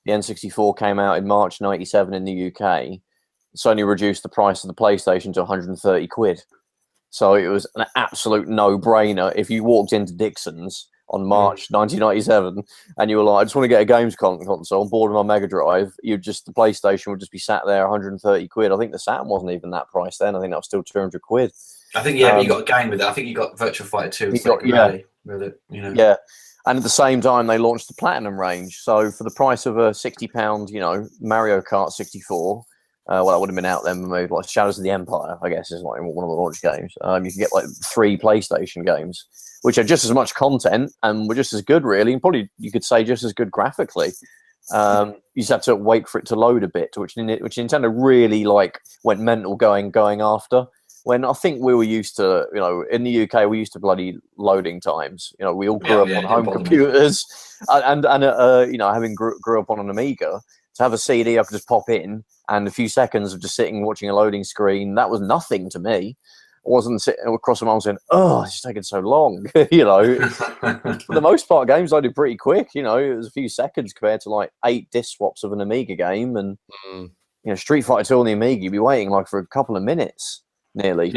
Speaker 1: N64 came out in March '97 in the UK. Sony reduced the price of the PlayStation to 130 quid. So it was an absolute no-brainer. If you walked into Dixon's on March 1997 and you were like, I just want to get a games console, I'm bored of my Mega Drive, the PlayStation would just be sat there 130 quid. I think the Saturn wasn't even that price then. I think that was still 200 quid.
Speaker 3: I think, but you got a game with it. I think you got Virtua Fighter 2 with it,
Speaker 1: Yeah. And at the same time, they launched the Platinum range. So for the price of a £60, Mario Kart 64, well, that would have been out then, maybe like Shadows of the Empire, I guess, is like one of the launch games. You can get like 3 PlayStation games, which are just as much content and were just as good, really, and probably you could say just as good graphically. You just had to wait for it to load a bit, which Nintendo really like went mental going after. When I think we were used to, in the UK, we used to bloody loading times. We all grew up on home computers, and having grew up on an Amiga, to have a CD I could just pop in, and a few seconds of just sitting watching a loading screen, that was nothing to me. I wasn't sitting across the mom saying, "Oh, it's taking so long." For the most part, games I did pretty quick. It was a few seconds compared to like 8 disc swaps of an Amiga game, and Street Fighter 2 on the Amiga, you'd be waiting like for a couple of minutes. Nearly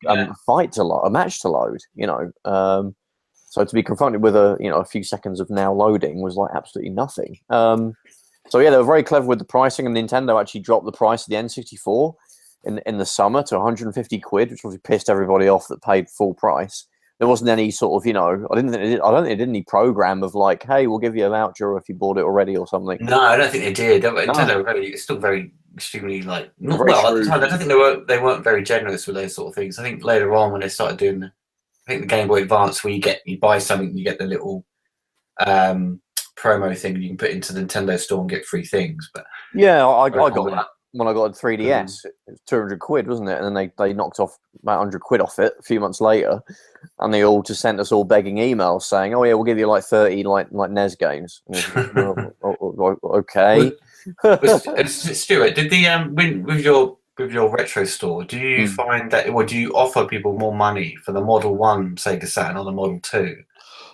Speaker 1: a match to load, so to be confronted with a few seconds of now loading was like absolutely nothing. So they were very clever with the pricing, and Nintendo actually dropped the price of the N64 in the summer to 150 quid, which obviously pissed everybody off that paid full price. There wasn't any sort of I don't think they did any program of like, hey, we'll give you a voucher if you bought it already or something.
Speaker 3: No, I don't think they did. Nintendo it's still very extremely at the time. I don't think they weren't very generous with those sort of things. I think later on when they started doing, I think the Game Boy Advance, where you buy something, you get the little promo thing you can put into the Nintendo store and get free things. But
Speaker 1: I got that when I got a 3DS. It was 200 quid, wasn't it? And then they knocked off about 100 quid off it a few months later, and they all just sent us all begging emails saying, "Oh yeah, we'll give you like 30 like NES games." Okay.
Speaker 3: Stuart, did with your retro store, do you find that, or do you offer people more money for the Model 1 Sega Saturn or the Model 2?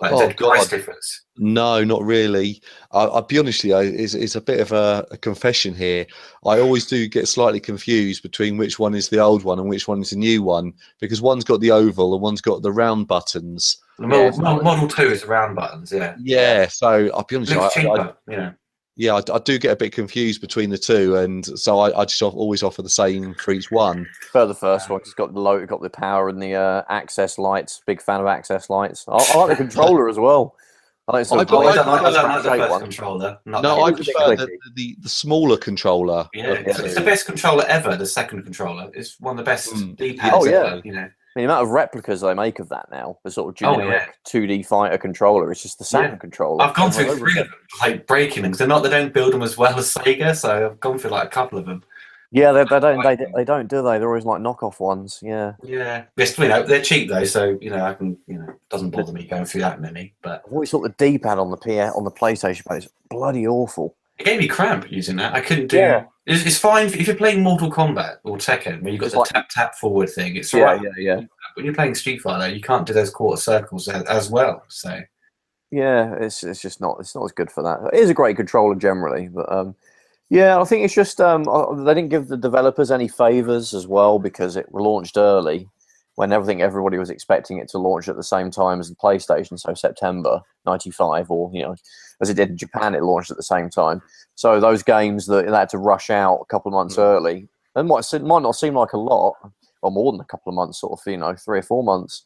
Speaker 3: Like, is there a price difference?
Speaker 2: No, not really. I'll be honest with you, it's a bit of a confession here. I always do get slightly confused between which one is the old one and which one is the new one, because one's got the oval and one's got the round buttons.
Speaker 3: The Model 2 is the round buttons,
Speaker 2: Yeah, so I'll be honest with
Speaker 3: you,
Speaker 2: Yeah, I do get a bit confused between the two, and so I just always offer the same for each one.
Speaker 1: For the first one, it's got the power and the access lights. Big fan of access lights. I like the controller as well. I don't like
Speaker 3: the first controller.
Speaker 2: I prefer the smaller controller.
Speaker 3: Yeah, it's the best controller ever. The second controller is one of the best D-pads ever.
Speaker 1: I mean, the amount of replicas they make of that now, the sort of generic 2D fighter controller, it's just the Saturn controller.
Speaker 3: I've gone through 3 of them, like breaking them, because they don't build them as well as Sega, so I've gone through like a couple of them.
Speaker 1: Yeah, they don't, do they? They're always like knockoff ones. Yeah.
Speaker 3: Yeah. They're cheap though, so I can doesn't bother me going through that many. But
Speaker 1: I've always thought the D-pad on the PlayStation pad is bloody awful.
Speaker 3: It gave me cramp using that. I couldn't do. Yeah. It's fine if you're playing Mortal Kombat or Tekken, where you've got the tap forward thing. It's right.
Speaker 1: Yeah.
Speaker 3: When you're playing Street Fighter, you can't do those quarter circles as well. So.
Speaker 1: Yeah, it's just not as good for that. It is a great controller generally, but yeah, I think it's just they didn't give the developers any favors as well, because it launched early when everybody was expecting it to launch at the same time as the PlayStation, so September 95, or as it did in Japan, it launched at the same time. So those games that they had to rush out a couple of months early, it might not seem like a lot, or more than a couple of months, sort of 3 or 4 months.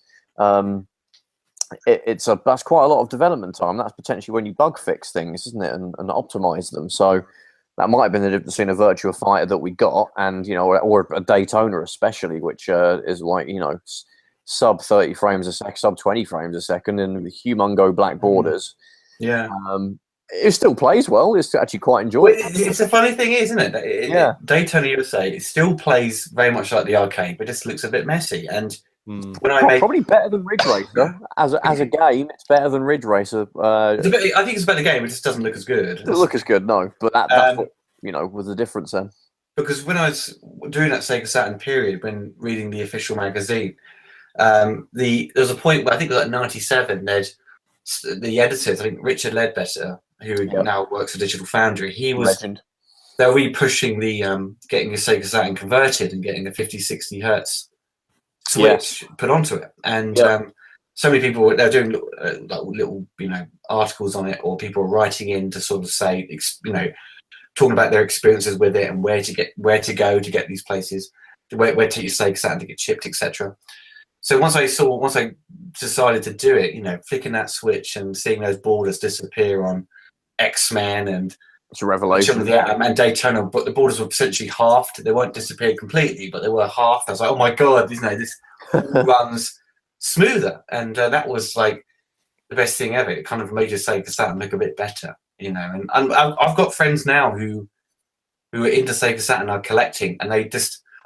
Speaker 1: That's quite a lot of development time. That's potentially when you bug fix things, isn't it, and optimize them. So that might have been the difference between a Virtua Fighter that we got and or a Daytona especially, which is like sub 30 frames a second, sub 20 frames a second, and with humongo black borders.
Speaker 3: Yeah.
Speaker 1: It still plays well. It's actually quite enjoyable.
Speaker 3: It's a funny thing, isn't it? Daytona USA, it still plays very much like the arcade, but it just looks a bit messy. And
Speaker 1: probably better than Ridge Racer as a game. It's better than Ridge Racer.
Speaker 3: I think it's a better game. It just doesn't look as good.
Speaker 1: It doesn't look as good, no. But that's what was the difference then.
Speaker 3: Because when I was doing that Sega Saturn period, when reading the official magazine, there was a point where I think it was like 97. The editors, I think Richard Ledbetter, who now works for Digital Foundry, he was they're really pushing the getting your Sega Saturn converted and getting a 50-60 hertz switch put onto it. And so many people, they're doing little, articles on it, or people are writing in to sort of say, talking about their experiences with it and where to go to get these places, where to take your Sega Saturn to get chipped, etc. So once I decided to do it, flicking that switch and seeing those borders disappear on X-Men and
Speaker 1: it's a revelation.
Speaker 3: And Daytona, but the borders were essentially halved. They weren't disappeared completely, but they were halved. I was like, oh my god, this runs smoother, and that was like the best thing ever. It kind of made your Sega Saturn look a bit better, And I've got friends now who are into Sega Saturn, are collecting, and I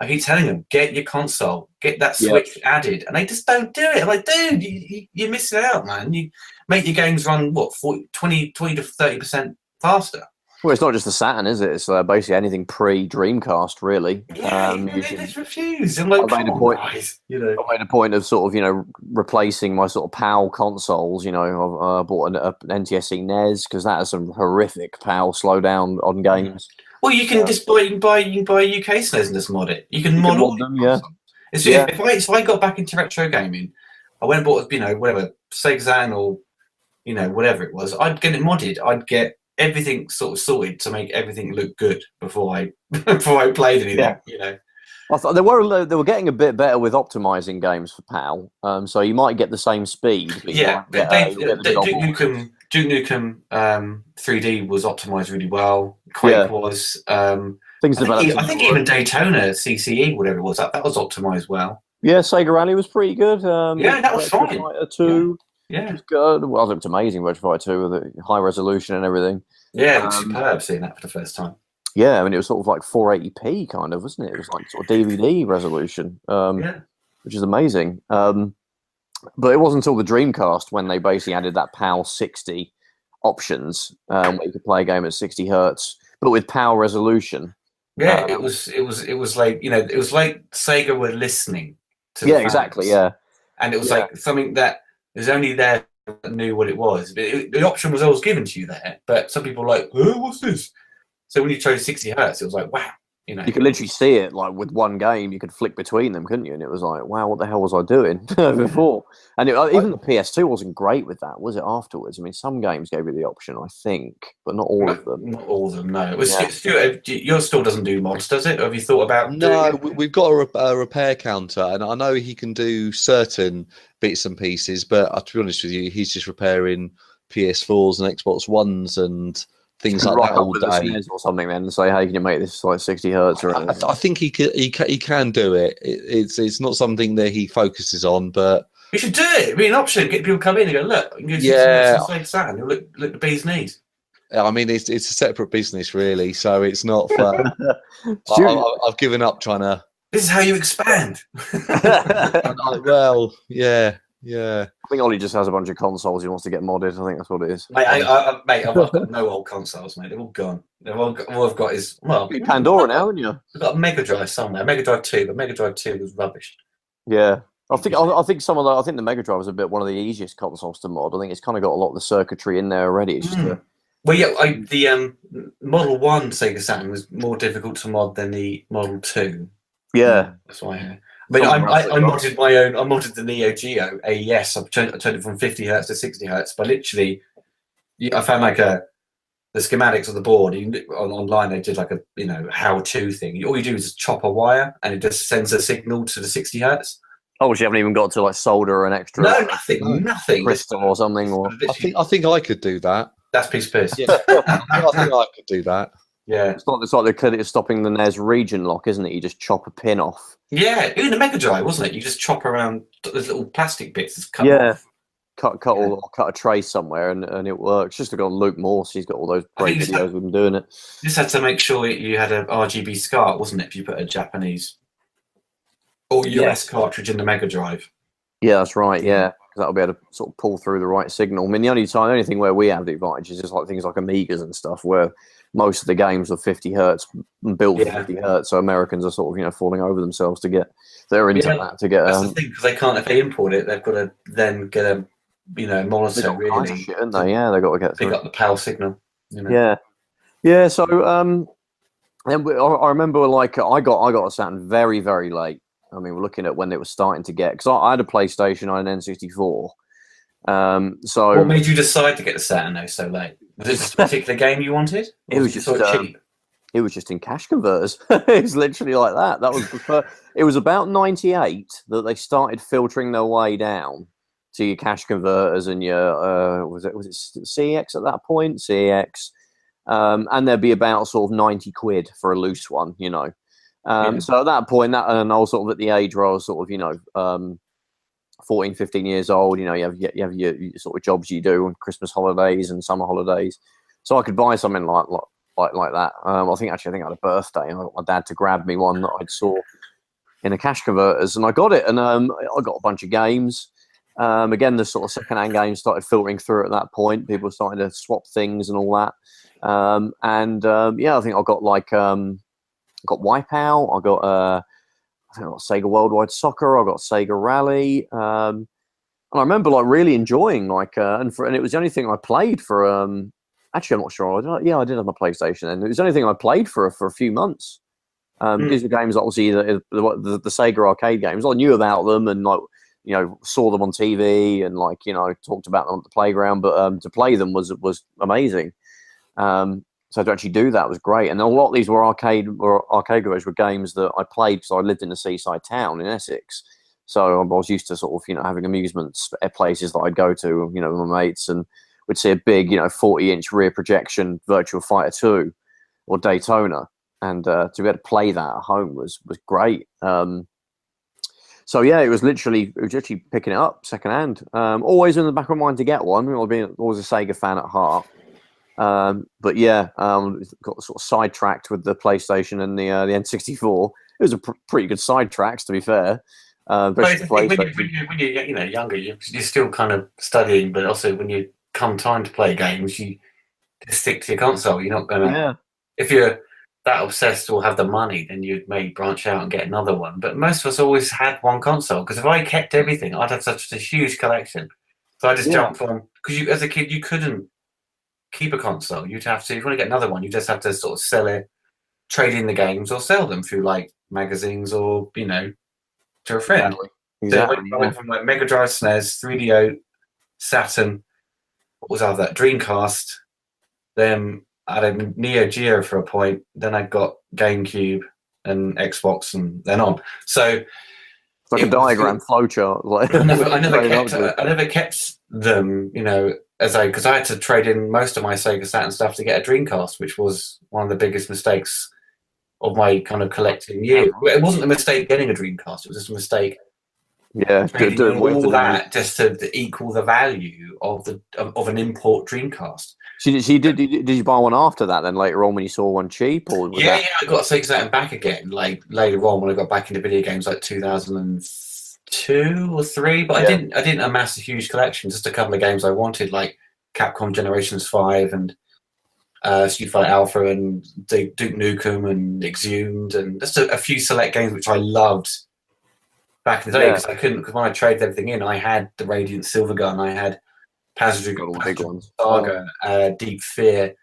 Speaker 3: keep telling them, get your console, get that Switch added, and they just don't do it. I'm like, dude, you're missing out, man. You make your games run 20 to 30% faster.
Speaker 1: Well, it's not just the Saturn, is it? It's basically anything pre-Dreamcast, really.
Speaker 3: Yeah, they just refuse. I'm like,
Speaker 1: I made a point of sort of, replacing my sort of PAL consoles. I bought an NTSC NES because that has some horrific PAL slowdown on games.
Speaker 3: Well, you can just buy a UK SNES and just mod it. You can mod all
Speaker 1: them,
Speaker 3: If I got back into retro gaming, I went and bought, whatever, Sega Saturn or, whatever it was, I'd get it modded. I'd get everything sort of sorted to make everything look good before I played anything.
Speaker 1: I thought they were getting a bit better with optimizing games for PAL, so you might get the same speed. Duke
Speaker 3: Nukem 3D was optimized really well. Quake was.
Speaker 1: Things developed.
Speaker 3: I think even Daytona CCE, whatever it was, that was optimized well.
Speaker 1: Yeah, Sega Rally was pretty good.
Speaker 3: That was fine.
Speaker 1: Fighter 2. Yeah, it was good. Well, it looked amazing, Retro Fighter 2 with the high resolution and everything.
Speaker 3: Yeah, it was superb seeing that for the first time.
Speaker 1: Yeah, I mean, it was sort of like 480p kind of, wasn't it? It was like sort of DVD resolution, which is amazing. But it wasn't until the Dreamcast when they basically added that PAL 60 options where you could play a game at 60 hertz, but with PAL resolution.
Speaker 3: Yeah, it was like it was like Sega were listening to the fans.
Speaker 1: Exactly, yeah.
Speaker 3: And it was like something that was only there that knew what it was. But the option was always given to you there, but some people were like, oh, what's this? So when you chose 60 hertz, it was like, wow. You could
Speaker 1: literally see it like with one game. You could flick between them, couldn't you? And it was like, wow, what the hell was I doing before? And even the PS2 wasn't great with that, was it? Afterwards, I mean, some games gave you the option, I think, but not all of them.
Speaker 3: Not all of them, no. It was Stuart, yours still doesn't do mods, does it? Or have you thought about?
Speaker 2: No, we've got a repair counter, and I know he can do certain bits and pieces, but to be honest with you, he's just repairing PS4s and Xbox Ones and things like that all day,
Speaker 1: or something. Then and say, "Hey, can you make this like 60 hertz?" Or
Speaker 2: I think he can do it. It's not something that he focuses on, but
Speaker 3: you should do it. It'd be an option. Get people to come in and go, "Look, you can Sega Saturn. You'll look the bee's knees."
Speaker 2: I mean, it's a separate business, really. So it's not. I've given up trying to.
Speaker 3: This is how you expand.
Speaker 2: Well, yeah. Yeah,
Speaker 1: I think Ollie just has a bunch of consoles he wants to get modded. I think that's what it is.
Speaker 3: Mate, I've got no old consoles, mate. They're all gone. All I've got is
Speaker 1: Pandora now, haven't you?
Speaker 3: I've got a Mega Drive somewhere, Mega Drive 2, but Mega Drive 2 was rubbish.
Speaker 1: Yeah, I think the Mega Drive is a bit one of the easiest consoles to mod. I think it's kind of got a lot of the circuitry in there already. It's just
Speaker 3: the Model 1 Sega Saturn was more difficult to mod than the Model 2.
Speaker 1: Yeah,
Speaker 3: that's why. I modded my own. I modded the Neo Geo AES. I turned it from 50 hertz to 60 hertz. But literally, I found like the schematics of the board. Online, they did like a how-to thing. All you do is just chop a wire, and it just sends a signal to the 60 hertz.
Speaker 1: Oh, so you haven't even got to like solder an extra
Speaker 3: nothing
Speaker 1: crystal or something. Or
Speaker 2: I think I could do that.
Speaker 3: That's piece of piss.
Speaker 2: Yeah. I think I could do that.
Speaker 1: Yeah, it's like the credit is stopping the NES region lock, isn't it? You just chop a pin off.
Speaker 3: Yeah, even the Mega Drive, wasn't it? You just chop around those little plastic bits. Cut off.
Speaker 1: cut a trace somewhere, and it works. Just look on Luke Morse; he's got all those great videos of him doing it.
Speaker 3: You just had to make sure you had an RGB SCART, wasn't it? If you put a Japanese or US cartridge in the Mega Drive.
Speaker 1: Yeah, that's right. Yeah, because that'll be able to sort of pull through the right signal. I mean, the only thing where we have the advantage is just like things like Amigas and stuff, where most of the games are 50 hertz, built for 50 hertz. So Americans are sort of falling over themselves to get their internet to get.
Speaker 3: That's the thing, because they can't. If they import it, they've got to then get a monitor really.
Speaker 1: Shit, haven't they? Yeah, they've got to get
Speaker 3: pick up the PAL signal.
Speaker 1: Yeah. So then I remember like I got a Saturn very very late. I mean, we're looking at when it was starting to get, because I had a PlayStation, I had an N64. So
Speaker 3: what made you decide to get the Saturn though so late? Was it just a particular game you wanted? Or
Speaker 1: it was just
Speaker 3: sort of cheap.
Speaker 1: It was just in cash converters. It was literally like that. That was the first. It was about 98 that they started filtering their way down to your cash converters and your was it CEX at that point? CEX, and there'd be about sort of 90 quid for a loose one, you know. So at that point, and I was sort of at the age where I was sort of 14, 15 years old. You know, you have your sort of jobs you do on Christmas holidays and summer holidays, so I could buy something like that. I think I had a birthday, and I got my dad to grab me one that I saw in a cash converters, and I got it, and I got a bunch of games. Again, the sort of second-hand games started filtering through at that point. People were starting to swap things and all that. I think I got got Wipeout. I think I got Sega Worldwide Soccer. I got Sega Rally. And I remember like really enjoying and it was the only thing I played for. Actually, I'm not sure. I did have my PlayStation, and it was the only thing I played for a few months. These are games, obviously, the Sega arcade games. I knew about them and saw them on TV and talked about them at the playground. But to play them was amazing. So to actually do that was great. And a lot of these were arcade games were games that I played because I lived in a seaside town in Essex. So I was used to sort of having amusement places that I'd go to with my mates, and we'd see a big 40-inch rear projection Virtua Fighter 2 or Daytona, and to be able to play that at home was great. So yeah, it was literally picking it up secondhand. Always in the back of my mind to get one. I've been always a Sega fan at heart. But yeah, got sort of sidetracked with the PlayStation and the N64. It was a pretty good sidetracks, to be fair.
Speaker 3: When you're younger, you're still kind of studying, but also when you come time to play games, you just stick to your console. You're not gonna, if you're that obsessed or have the money, then you may branch out and get another one. But most of us always had one console, because if I kept everything, I'd have such a huge collection. So I just jumped on, because as a kid you couldn't keep a console. You'd have to, if you want to get another one, you just have to sort of sell it, trade in the games, or sell them through like magazines or to a friend.
Speaker 1: Exactly.
Speaker 3: So I went from like Mega Drive, SNES, 3DO, Saturn, what was that? Dreamcast. Then I had a Neo Geo for a point. Then I got GameCube and Xbox, and then on. So
Speaker 1: it's like a diagram flowchart. Like
Speaker 3: I never kept them, because I had to trade in most of my Sega Saturn stuff to get a Dreamcast, which was one of the biggest mistakes of my kind of collecting year. It wasn't a mistake getting a Dreamcast; it was just a mistake.
Speaker 1: Yeah,
Speaker 3: doing all that just to equal the value of an import Dreamcast.
Speaker 1: Did you buy one after that? Then later on, when you saw one cheap, or
Speaker 3: I got a Sega Saturn back again. Like later on, when I got back into video games, like 2002 or 3. But I didn't amass a huge collection. Just a couple of games I wanted, like Capcom Generations 5 and Street Fighter Alpha and Duke Nukem and Exhumed, and just a few select games which I loved back in the day, because I couldn't, because when I traded everything in, I had the Radiant Silvergun, I had Pacific Saga, Deep Fear,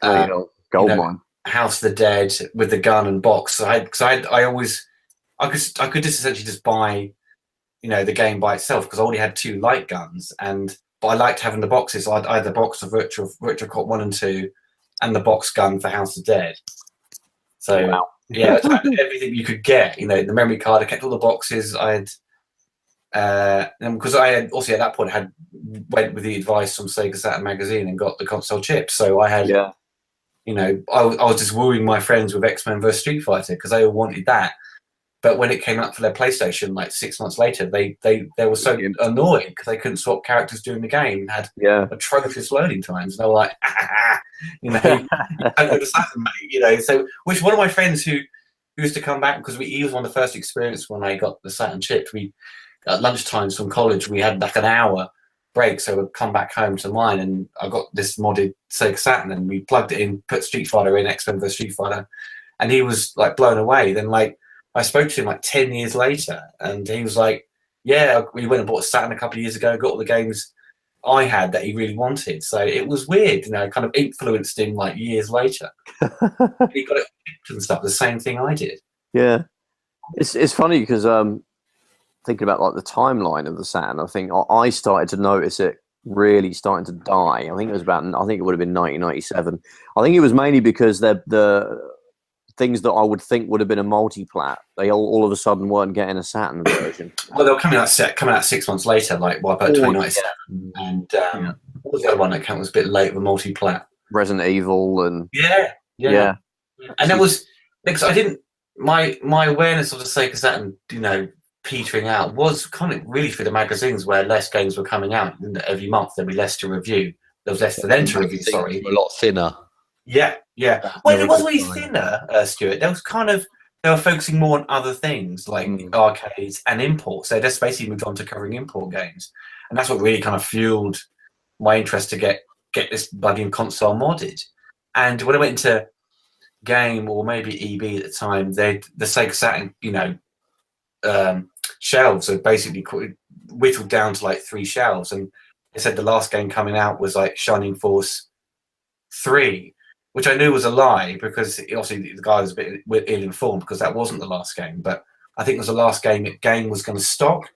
Speaker 1: Goldmine,
Speaker 3: House of the Dead with the gun and box. I could just essentially just buy, the game by itself, because I already had 2 light guns, but I liked having the boxes. So I had the box of Virtua Cop 1 and 2, and the box gun for House of the Dead. So. Wow. Yeah, everything you could get. The memory card. I kept all the boxes. I had, because I had also at that point went with the advice from Sega Saturn magazine and got the console chips. So I had, I was just wooing my friends with X-Men vs Street Fighter, because they all wanted that. But when it came out for their PlayStation, like 6 months later, they were so annoyed because they couldn't swap characters during the game and had atrocious loading times. And they were like, you don't understand, mate. So, which one of my friends who used to come back, because he was one of the first experience when I got the Saturn chip. We at lunchtimes from college, we had like an hour break, so we'd come back home to mine, and I got this modded Sega Saturn, and we plugged it in, put Street Fighter in, X-Men vs Street Fighter, and he was like blown away. Then I spoke to him like 10 years later, and he was like, "Yeah, we went and bought a Saturn a couple of years ago, got all the games I had that he really wanted. So it was weird, kind of influenced him like years later. He got it and stuff, the same thing I did.
Speaker 1: Yeah, it's funny because thinking about like the timeline of the Saturn, I think I started to notice it really starting to die. I think it would have been 1997. I think it was mainly because the things that I would think would have been a multi-plat, they all of a sudden weren't getting a Saturn version.
Speaker 3: Well, they were coming out 6 months later, like Wipeout 2097, and what was the other one that came was a bit late with multi-plat?
Speaker 1: Resident Evil and
Speaker 3: yeah. And that was because I didn't my awareness of the Sega Saturn, petering out was kind of really through the magazines where less games were coming out. Every month there'd be less to review. There was less for them to review. Sorry,
Speaker 2: a lot thinner.
Speaker 3: Yeah. Well, it wasn't really thinner, Stuart. There was they were focusing more on other things like arcades and imports. They just basically moved on to covering import games, and that's what really kind of fueled my interest to get this bloody console modded. And when I went into Game or maybe EB at the time, the Sega Saturn, shelves are basically whittled down to like 3 shelves, and they said the last game coming out was like Shining Force 3, which I knew was a lie because obviously the guy was a bit ill-informed because that wasn't the last game, but I think it was the last game that Game was going to stock.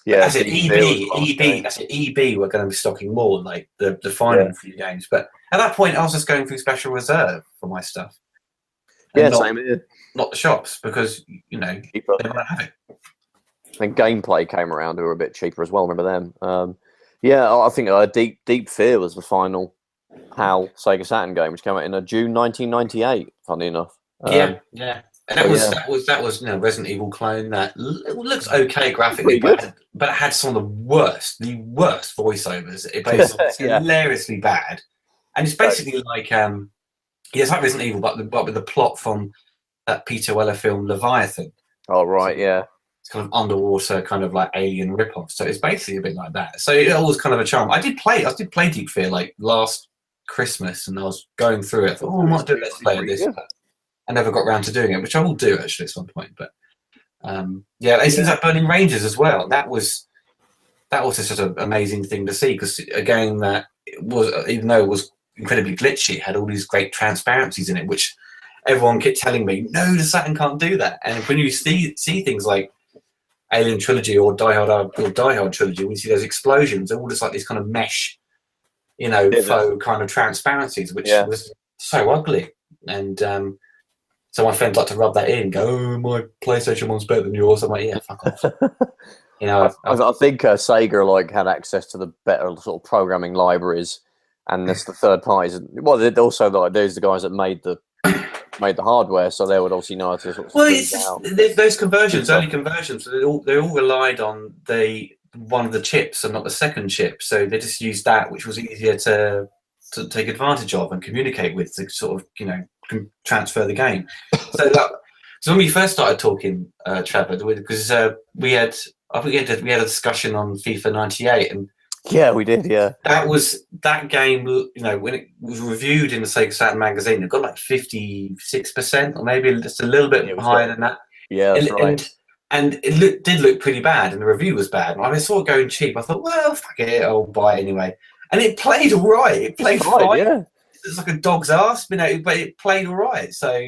Speaker 1: Yeah,
Speaker 3: I said EB were going to be stocking more, like the final few games. But at that point, I was just going through Special Reserve for my stuff.
Speaker 1: Same here.
Speaker 3: Not the shops because they want to have it.
Speaker 1: And Gameplay came around, who were a bit cheaper as well. Remember them? I think Deep Fear was the final PAL Sega Saturn game, which came out in June 1998. Funny enough.
Speaker 3: And that was Resident Evil clone that looks okay graphically, but it had some of the worst voiceovers. It's hilariously bad, and it's basically like it's like Resident Evil, but with the plot from that Peter Weller film Leviathan.
Speaker 1: Oh right, yeah.
Speaker 3: It's kind of underwater, kind of like alien ripoff. So it's basically a bit like that. So it was kind of a charm. I did play Deep Fear like last Christmas, and I was going through it. I thought, I might do Let's Play this. But I never got around to doing it, which I will do actually at some point. But it seems like Burning Rangers as well. That was just an amazing thing to see, because a game that was, even though it was incredibly glitchy, had all these great transparencies in it, which everyone kept telling me, no, the Saturn can't do that. And when you see things like Alien Trilogy or Die Hard Trilogy, when you see those explosions, they're all just like these kind of mesh, faux kind of transparencies, which was so ugly. And so my friends like to rub that in, go, oh, my PlayStation one's better than yours. I'm like, yeah, fuck off.
Speaker 1: I think Sega had access to the better sort of programming libraries, and there's the third parties. Well, also there's the guys that made the hardware, so they would obviously know how to sort of.
Speaker 3: Well, it's just those conversions, early conversions. They all relied on one of the chips and not the second chip, so they just used that, which was easier to take advantage of and communicate with, to sort of transfer the game. So when we first started talking, Trevor, because we had a discussion on FIFA 98, and
Speaker 1: yeah, we did. Yeah, that game. When it was reviewed in the Sega Saturn magazine, it got like 56%, or maybe just a little bit higher than that. Yeah, that's right.
Speaker 3: And it did look pretty bad, and the review was bad. And I saw it going cheap. I thought, well, fuck it, I'll buy it anyway. And it played all right. It played fine. Yeah. It's like a dog's ass, but it played all right. So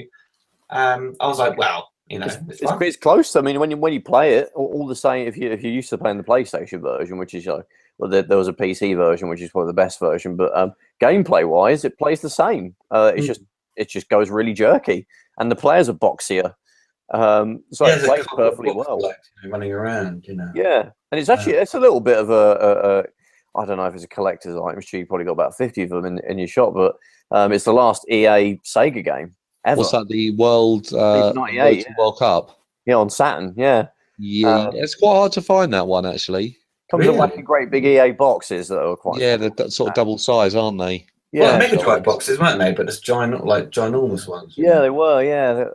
Speaker 3: I was like, well,
Speaker 1: it's close. I mean, when you play it, all the same. If you're used to playing the PlayStation version, which is there was a PC version, which is probably the best version, but gameplay wise, it plays the same. It just goes really jerky, and the players are boxier. So it plays perfectly well.
Speaker 3: Running around,
Speaker 1: Yeah, and it's actually it's a little bit of a I don't know if it's a collector's item. You probably got about 50 of them in your shop, but it's the last EA Sega game ever.
Speaker 2: What's that? The World Cup?
Speaker 1: Yeah, on Saturn. Yeah,
Speaker 2: it's quite hard to find that one actually.
Speaker 1: Comes in like great big EA boxes that are quite.
Speaker 2: Yeah, they're sort of double size, aren't they?
Speaker 3: Yeah, well, Mega Drive boxes, weren't they? But it's ginormous ones.
Speaker 1: Yeah, they were. Yeah,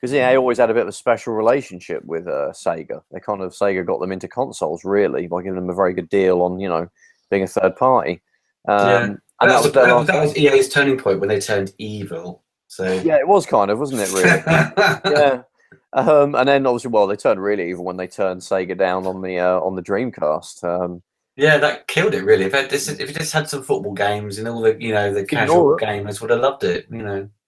Speaker 1: because EA always had a bit of a special relationship with Sega. Sega got them into consoles really by giving them a very good deal on being a third party.
Speaker 3: And that was EA's turning point when they turned evil. So
Speaker 1: yeah, it was kind of, wasn't it? Really? Yeah. And then obviously, they turned really evil when they turned Sega down on the Dreamcast.
Speaker 3: Yeah, that killed it really. If it just had some football games and all the the casual gamers would have loved it.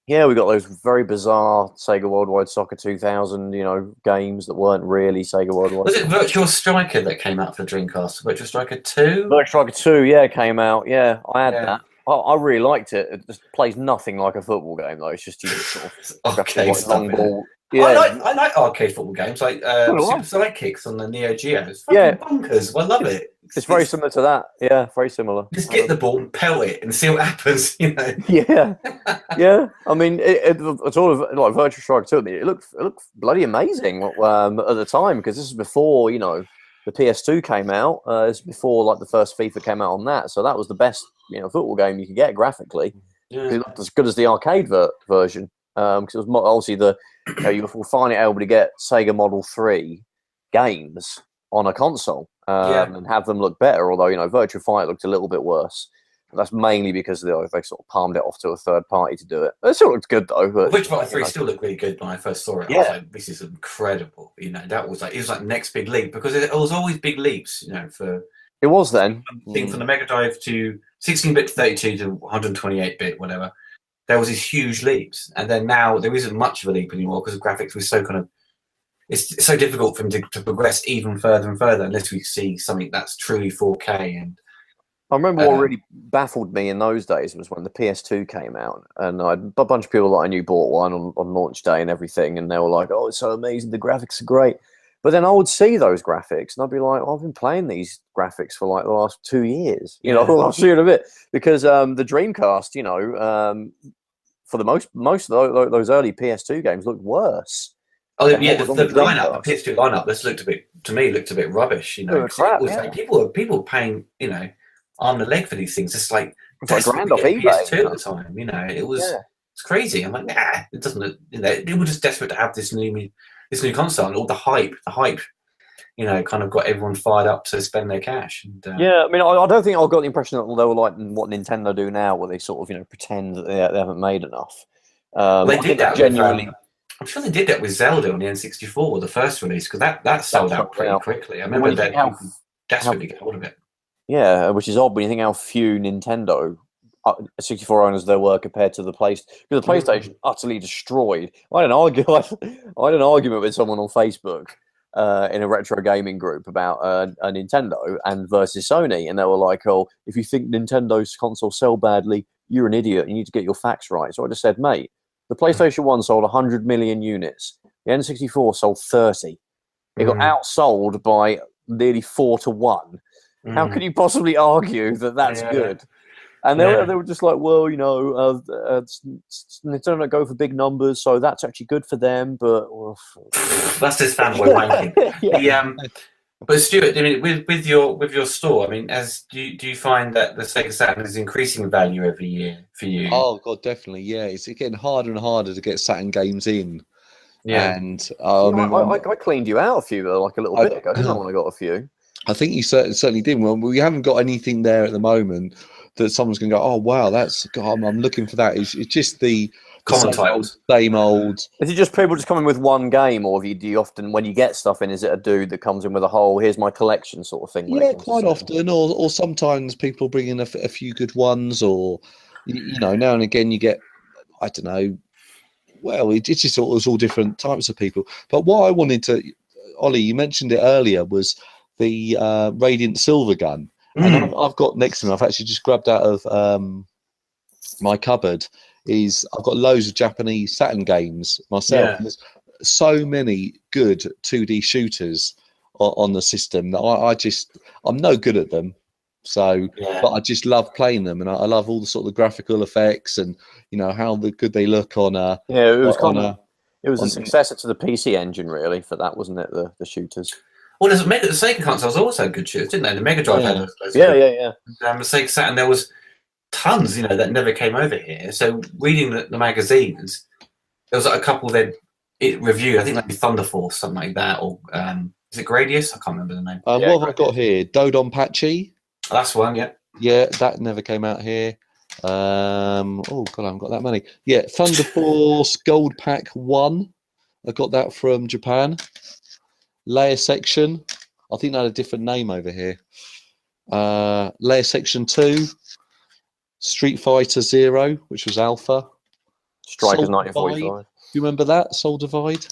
Speaker 1: Yeah, we got those very bizarre Sega Worldwide Soccer 2000, games that weren't really Sega Worldwide.
Speaker 3: Was it Virtual Striker that came out for Dreamcast? Virtual Striker 2?
Speaker 1: Virtual Striker 2, yeah, came out. Yeah, I had that. I really liked it. It just plays nothing like a football game, though. It's just sort of
Speaker 3: arcade
Speaker 1: long ball.
Speaker 3: Yeah. I like arcade football games, like Super Sidekicks on the Neo Geo. It's fucking bonkers. I love it.
Speaker 1: It's very similar to that. Yeah, very similar.
Speaker 3: Just get the ball and pelt it and see what happens.
Speaker 1: Yeah, yeah. I mean, it's all of like Virtual Striker 2. It looked bloody amazing at the time, because this is before the PS2 came out. It's before like the first FIFA came out on that. So that was the best football game you could get graphically. Yeah. It looked as good as the arcade version. Because it was obviously you were finally able to get Sega Model 3 games on a console and have them look better. Although Virtua Fighter looked a little bit worse. But that's mainly because they sort of palmed it off to a third party to do it. It still looked good though. But,
Speaker 3: Virtua Fighter 3 still looked really good when I first saw it. I was like, this is incredible. That was it was like next big leap, because it was always big leaps. For
Speaker 1: it was then.
Speaker 3: I think from the Mega Drive to 16-bit to 32 to 128-bit, whatever. There was these huge leaps, and then now there isn't much of a leap anymore because the graphics was so it's so difficult for them to progress even further and further unless we see something that's truly 4K. And
Speaker 1: I remember what really baffled me in those days was when the PS2 came out, and a bunch of people that I knew bought one on launch day and everything, and they were like, "Oh, it's so amazing! The graphics are great." But then I would see those graphics, and I'd be like, "I've been playing these graphics for like the last 2 years." I'll see it a bit because the Dreamcast, for the most of those early PS2 games looked worse.
Speaker 3: Oh yeah, the lineup, the PS2 lineup, looked a bit rubbish.
Speaker 1: Crap,
Speaker 3: like people paying arm and a leg for these things. It's like
Speaker 1: grand off eBay
Speaker 3: PS2 at the time. It was it's crazy. I'm like, nah, it doesn't. They were just desperate to have this new console, and all the hype, kind of got everyone fired up to spend their cash. And,
Speaker 1: yeah, I mean, I don't think I got the impression that they were like what Nintendo do now, where they sort of pretend that they haven't made enough.
Speaker 3: They did that genuinely. I'm sure they did that with Zelda on the N64, the first release, because that sold out pretty quickly. I remember that people desperately get hold of it.
Speaker 1: Yeah, which is odd when you think how few Nintendo 64 owners there were compared to the PlayStation. Because the PlayStation utterly destroyed. I had an argument with someone on Facebook in a retro gaming group about a Nintendo and versus Sony, and they were like, "Oh, if you think Nintendo's consoles sell badly, you're an idiot. You need to get your facts right." So I just said, "Mate, the PlayStation 1 sold 100 million units. The N64 sold 30. It got outsold by nearly 4 to 1. How could you possibly argue that that's good?" And they were just like, "Well, Nintendo go for big numbers, so that's actually good for them." But
Speaker 3: that's just fanboy wanking. But Stuart, I mean, with your store, I mean, do you find that the Sega Saturn is increasing in value every year for you?
Speaker 2: Oh God, definitely. Yeah, it's getting harder and harder to get Saturn games in.
Speaker 1: Yeah,
Speaker 2: and
Speaker 1: I cleaned you out a few like a little bit ago, didn't I? When I got a few,
Speaker 2: I think you certainly did. Well, we haven't got anything there at the moment that someone's going to go, "Oh wow, I'm looking for that." It's just the
Speaker 3: common titles,
Speaker 2: same old.
Speaker 1: Is it just people just coming with one game, or do you often, when you get stuff in, is it a dude that comes in with a whole "here's my collection" sort of thing?
Speaker 2: Yeah, quite often, or sometimes people bring in a few good ones, or now and again you get, I don't know. Well, it's just all different types of people. But what I wanted to, Ollie, you mentioned it earlier, was the Radiant Silver gun. And I've got next to me, I've actually just grabbed out of my cupboard, I've got loads of Japanese Saturn games myself. Yeah. There's so many good 2D shooters on the system that I'm no good at them. So, but I just love playing them, and I love all the sort of the graphical effects and how good they look on a.
Speaker 1: Yeah, it was it was a successor to the PC Engine, really, for that, wasn't it? The shooters.
Speaker 3: Well, the Sega consoles also had good shooters, didn't they? The Mega Drive had those.
Speaker 1: Yeah.
Speaker 3: The Sega Saturn, there was tons, that never came over here. So reading the magazines, there was like a couple that it reviewed. I think like Thunder Force, something like that, or is it Gradius? I can't remember the name.
Speaker 2: What have I got here? Dodonpachi.
Speaker 3: That's one, yeah.
Speaker 2: Yeah, that never came out here. Oh God, I haven't got that many. Yeah, Thunder Force Gold Pack 1. I got that from Japan. Layer Section. I think they had a different name over here. Layer Section 2, Street Fighter Zero, which was Alpha.
Speaker 1: Strikers
Speaker 2: Soul
Speaker 1: 1945.
Speaker 2: You remember that? Soul Divide?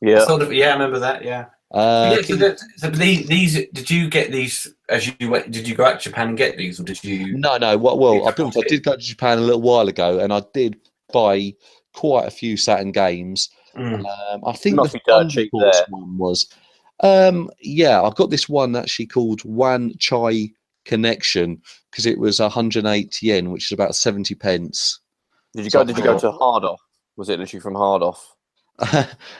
Speaker 1: Yeah.
Speaker 3: Yeah, I remember that, yeah. So these, did you get these as you went? Did you go out to Japan and get these, or did you?
Speaker 2: No. Well, I did go to Japan a little while ago, and I did buy quite a few Saturn games. I think
Speaker 1: Must
Speaker 2: the
Speaker 1: be dirt cheap there.
Speaker 2: one was. Yeah, I got this one actually called Wan Chai Connection because it was 108 yen, which is about 70 pence.
Speaker 1: Did you go to Hard Off? Was it literally from Hard Off?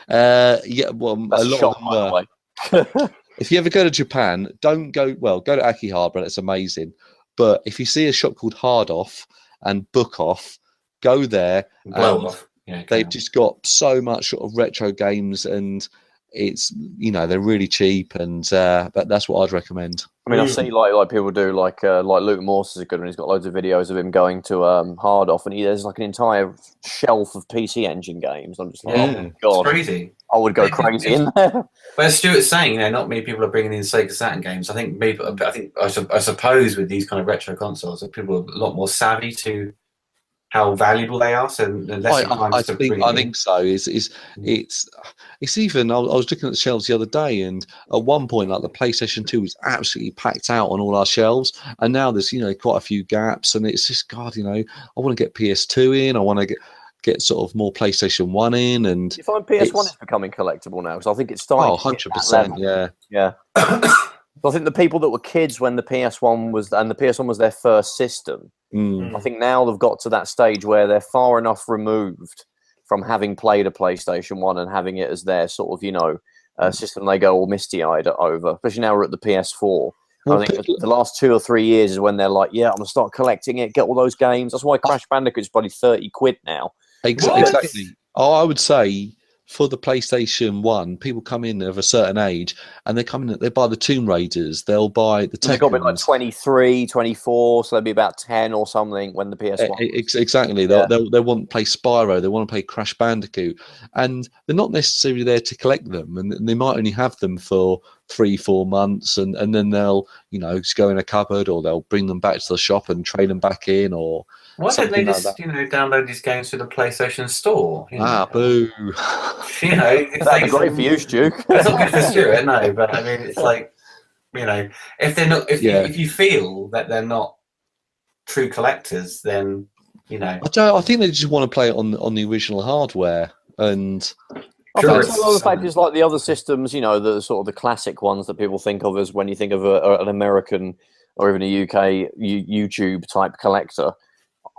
Speaker 2: Yeah, well,
Speaker 1: That's
Speaker 2: a lot
Speaker 1: shop,
Speaker 2: of them were.
Speaker 1: by the way.
Speaker 2: If you ever go to Japan, don't go. Well, go to Akihabara. It's amazing. But if you see a shop called Hard Off and Book Off, go there.
Speaker 3: Blow off. Yeah,
Speaker 2: they've just got so much sort of retro games, and it's they're really cheap, and but that's what I'd recommend.
Speaker 1: I mean, I've seen like people do like Luke Morse is a good one. He's got loads of videos of him going to Hard Off, and there's like an entire shelf of PC Engine games. I'm just like, oh god,
Speaker 3: it's crazy.
Speaker 1: I would go crazy in there.
Speaker 3: But as Stuart's saying, not many people are bringing in Sega Saturn games. I suppose with these kind of retro consoles, that people are a lot more savvy to how valuable they are. So
Speaker 2: I think so. It's even. I was looking at the shelves the other day, and at one point, like the PlayStation 2 was absolutely packed out on all our shelves, and now there's quite a few gaps, and it's just God, I want to get PS2 in. I want to get sort of more PlayStation 1 in, and
Speaker 1: you find PS1 is becoming collectible now because I think it's starting.
Speaker 2: 100%, yeah.
Speaker 1: I think the people that were kids when the PS1 was their first system. I think now they've got to that stage where they're far enough removed from having played a PlayStation 1 and having it as their sort of, system they go all misty-eyed over. Especially now we're at the PS4. I think the last 2 or 3 years is when they're like, yeah, I'm going to start collecting it, get all those games. That's why Crash Bandicoot's probably 30 quid now.
Speaker 2: Exactly. I would say for the PlayStation 1, people come in of a certain age and they come in, they buy the Tomb Raiders, they'll buy the Tekkens.
Speaker 1: They've got to be like 23, 24, so they'll be about 10 or something when the PS1.
Speaker 2: Exactly. They want to play Spyro, they want to play Crash Bandicoot, and they're not necessarily there to collect them, and they might only have them for 3-4 months, and then they'll just go in a cupboard, or they'll bring them back to the shop and trade them back in, or
Speaker 3: why don't they just download these games through the PlayStation Store?
Speaker 2: Boo.
Speaker 1: That'd be great for you, Stu.
Speaker 3: It's not good for Stuart, no. But I mean, it's like if they're not, if you feel that they're not true collectors, then
Speaker 2: I think they just want to play it on the original hardware, and
Speaker 1: I think some of the factors like the other systems, the sort of the classic ones that people think of as when you think of an American or even a UK YouTube type collector.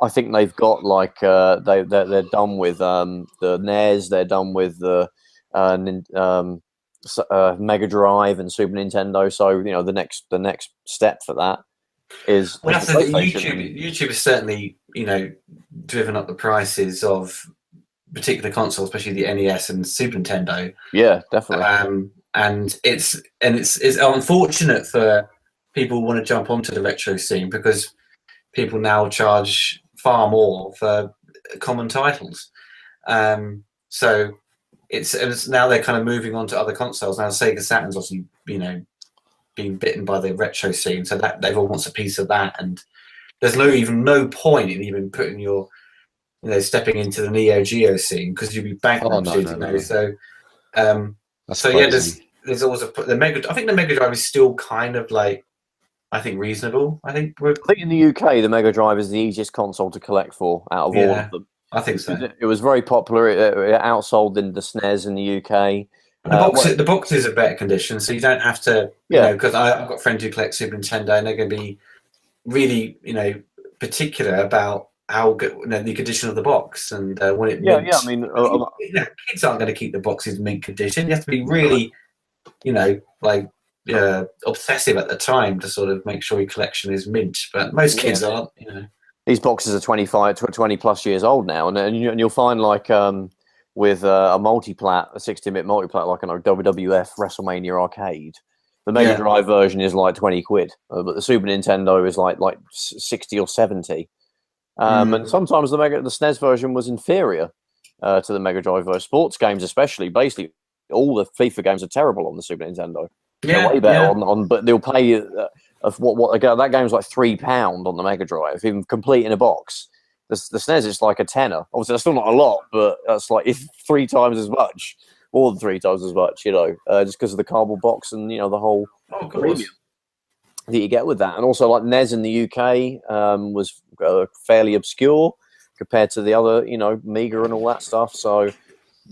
Speaker 1: I think they've got like they're done with the NES, they're done with the Mega Drive and Super Nintendo. So the next step for that is
Speaker 3: YouTube has certainly driven up the prices of particular consoles, especially the NES and Super Nintendo.
Speaker 1: Yeah, definitely.
Speaker 3: And it's unfortunate for people who want to jump onto the retro scene because people now charge far more for common titles. So it's now they're kind of moving on to other consoles. Now Sega Saturn's obviously being bitten by the retro scene, so that everyone wants a piece of that, and there's no point in even putting your stepping into the Neo Geo scene because you'd be bankrupted. So there's always the Mega. I think the Mega Drive is still kind of like, I think, reasonable. I think
Speaker 1: in the UK, the Mega Drive is the easiest console to collect for out of all of them.
Speaker 3: I think so.
Speaker 1: It was very popular. It outsold in the SNES in the UK.
Speaker 3: The boxes are better condition, so you don't have to. Because I've got friends who collect Super Nintendo, and they're going to be really, particular about how good the condition of the box and when it.
Speaker 1: I mean,
Speaker 3: kids aren't going to keep the boxes in mint condition. You have to be really, obsessive at the time to sort of make sure your collection is mint, but most kids aren't.
Speaker 1: These boxes are 20 plus years old now, and you'll find like with a multiplat, a 16-bit multiplat, like an WWF WrestleMania arcade, the Mega Drive version is like 20 quid, but the Super Nintendo is like 60 or 70. And sometimes the SNES version was inferior to the Mega Drive version. Sports games, especially, basically all the FIFA games are terrible on the Super Nintendo. They're way better on, but they'll pay you of what that game's like £3 on the Mega Drive, even complete in a box. The SNES is like a tenner. Obviously, that's still not a lot, but that's like 3 times as much, more than 3 times as much. Just because of the cardboard box and the whole premium that you get with that. And also, like NES in the UK was fairly obscure compared to the other, Mega and all that stuff. So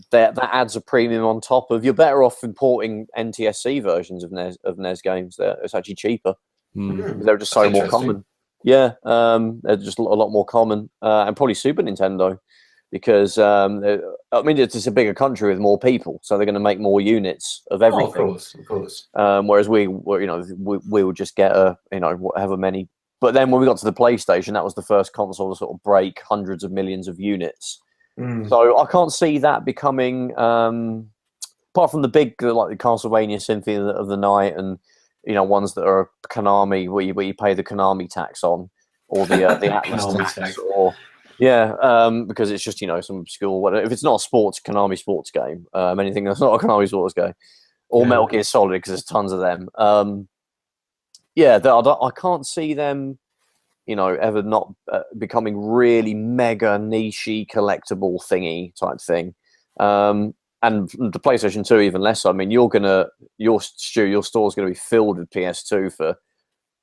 Speaker 1: that adds a premium on top of. You're better off importing NTSC versions of NES games. It's actually cheaper. They're just so more common. Yeah, they're just a lot more common, and probably Super Nintendo, because it's just a bigger country with more people, so they're going to make more units of everything.
Speaker 3: Of course.
Speaker 1: Whereas we would just get however many. But then when we got to the PlayStation, that was the first console to sort of break hundreds of millions of units. So I can't see that becoming, apart from the big like the Castlevania Symphony of the Night and ones that are Konami where you pay the Konami tax on, or the Atlas tax, or because it's just some obscure whatever. If it's not a Konami sports game, anything that's not a Konami sports game, or Metal Gear Solid, because there's tons of them. I can't see them ever not becoming really mega niche collectible thingy type thing. And the PlayStation 2 even less. I mean, your store's gonna be filled with PS2 for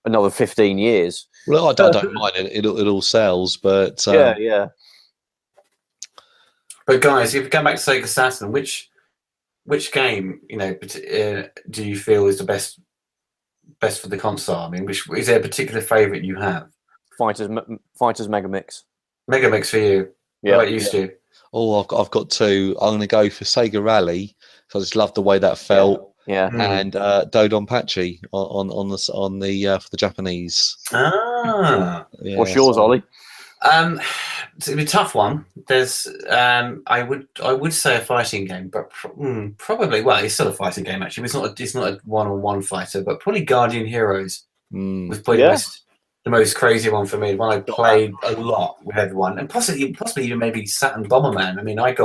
Speaker 1: another 15 years.
Speaker 2: Well, I don't mind it. It all sells, but
Speaker 1: yeah.
Speaker 3: But guys, if you go back to Sega Saturn, which game do you feel is the best for the console? I mean, which is there a particular favourite you have?
Speaker 1: Fighters Mega Mix.
Speaker 3: Mega Mix for you.
Speaker 1: Yeah.
Speaker 3: What about you, Stu?
Speaker 2: Oh, I've got 2. I'm going to go for Sega Rally. So I just love the way that felt.
Speaker 1: Yeah.
Speaker 2: And Dodonpachi on the for the Japanese.
Speaker 3: Ah.
Speaker 1: Yeah, what's yours, Ollie?
Speaker 3: It's a tough one. There's I would say a fighting game, but probably it's still a fighting game actually. It's not a one-on-one fighter, but probably Guardian Heroes was probably the most crazy one for me. One I played a lot with everyone, and possibly even maybe Saturn Bomberman. I mean, I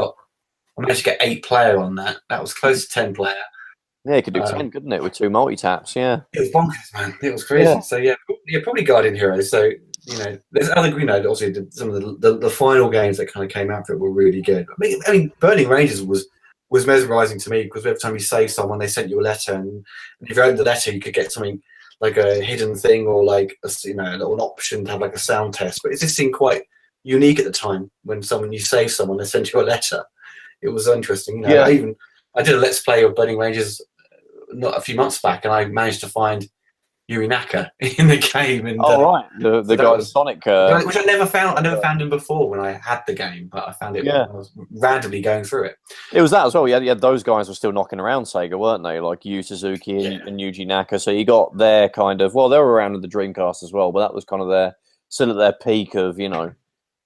Speaker 3: managed to get 8-player on that. That was close to 10-player.
Speaker 1: Yeah, you could do 10, couldn't it, with 2 multi-taps? Yeah,
Speaker 3: it was bonkers, man. It was crazy. Yeah. So probably Guardian Heroes. So there's other, obviously some of the final games that kind of came out for it were really good. I mean, Burning Rangers was mesmerizing to me, because every time you save someone, they sent you a letter, and if you opened the letter, you could get something like a hidden thing, or like a little option to have like a sound test. But it just seemed quite unique at the time when you save someone, they sent you a letter. It was interesting. I did a Let's Play of Burning Rangers not a few months back, and I managed to find Yuri Naka in the game. And,
Speaker 1: right, the guy with Sonic,
Speaker 3: which I never found. I never found him before when I had the game, but I found it. I was randomly going through it.
Speaker 1: It was that as well. You had those guys were still knocking around Sega, weren't they? Like Yu Suzuki and Yuji Naka. So you got their kind of, they were around with the Dreamcast as well, but that was kind of still at their peak of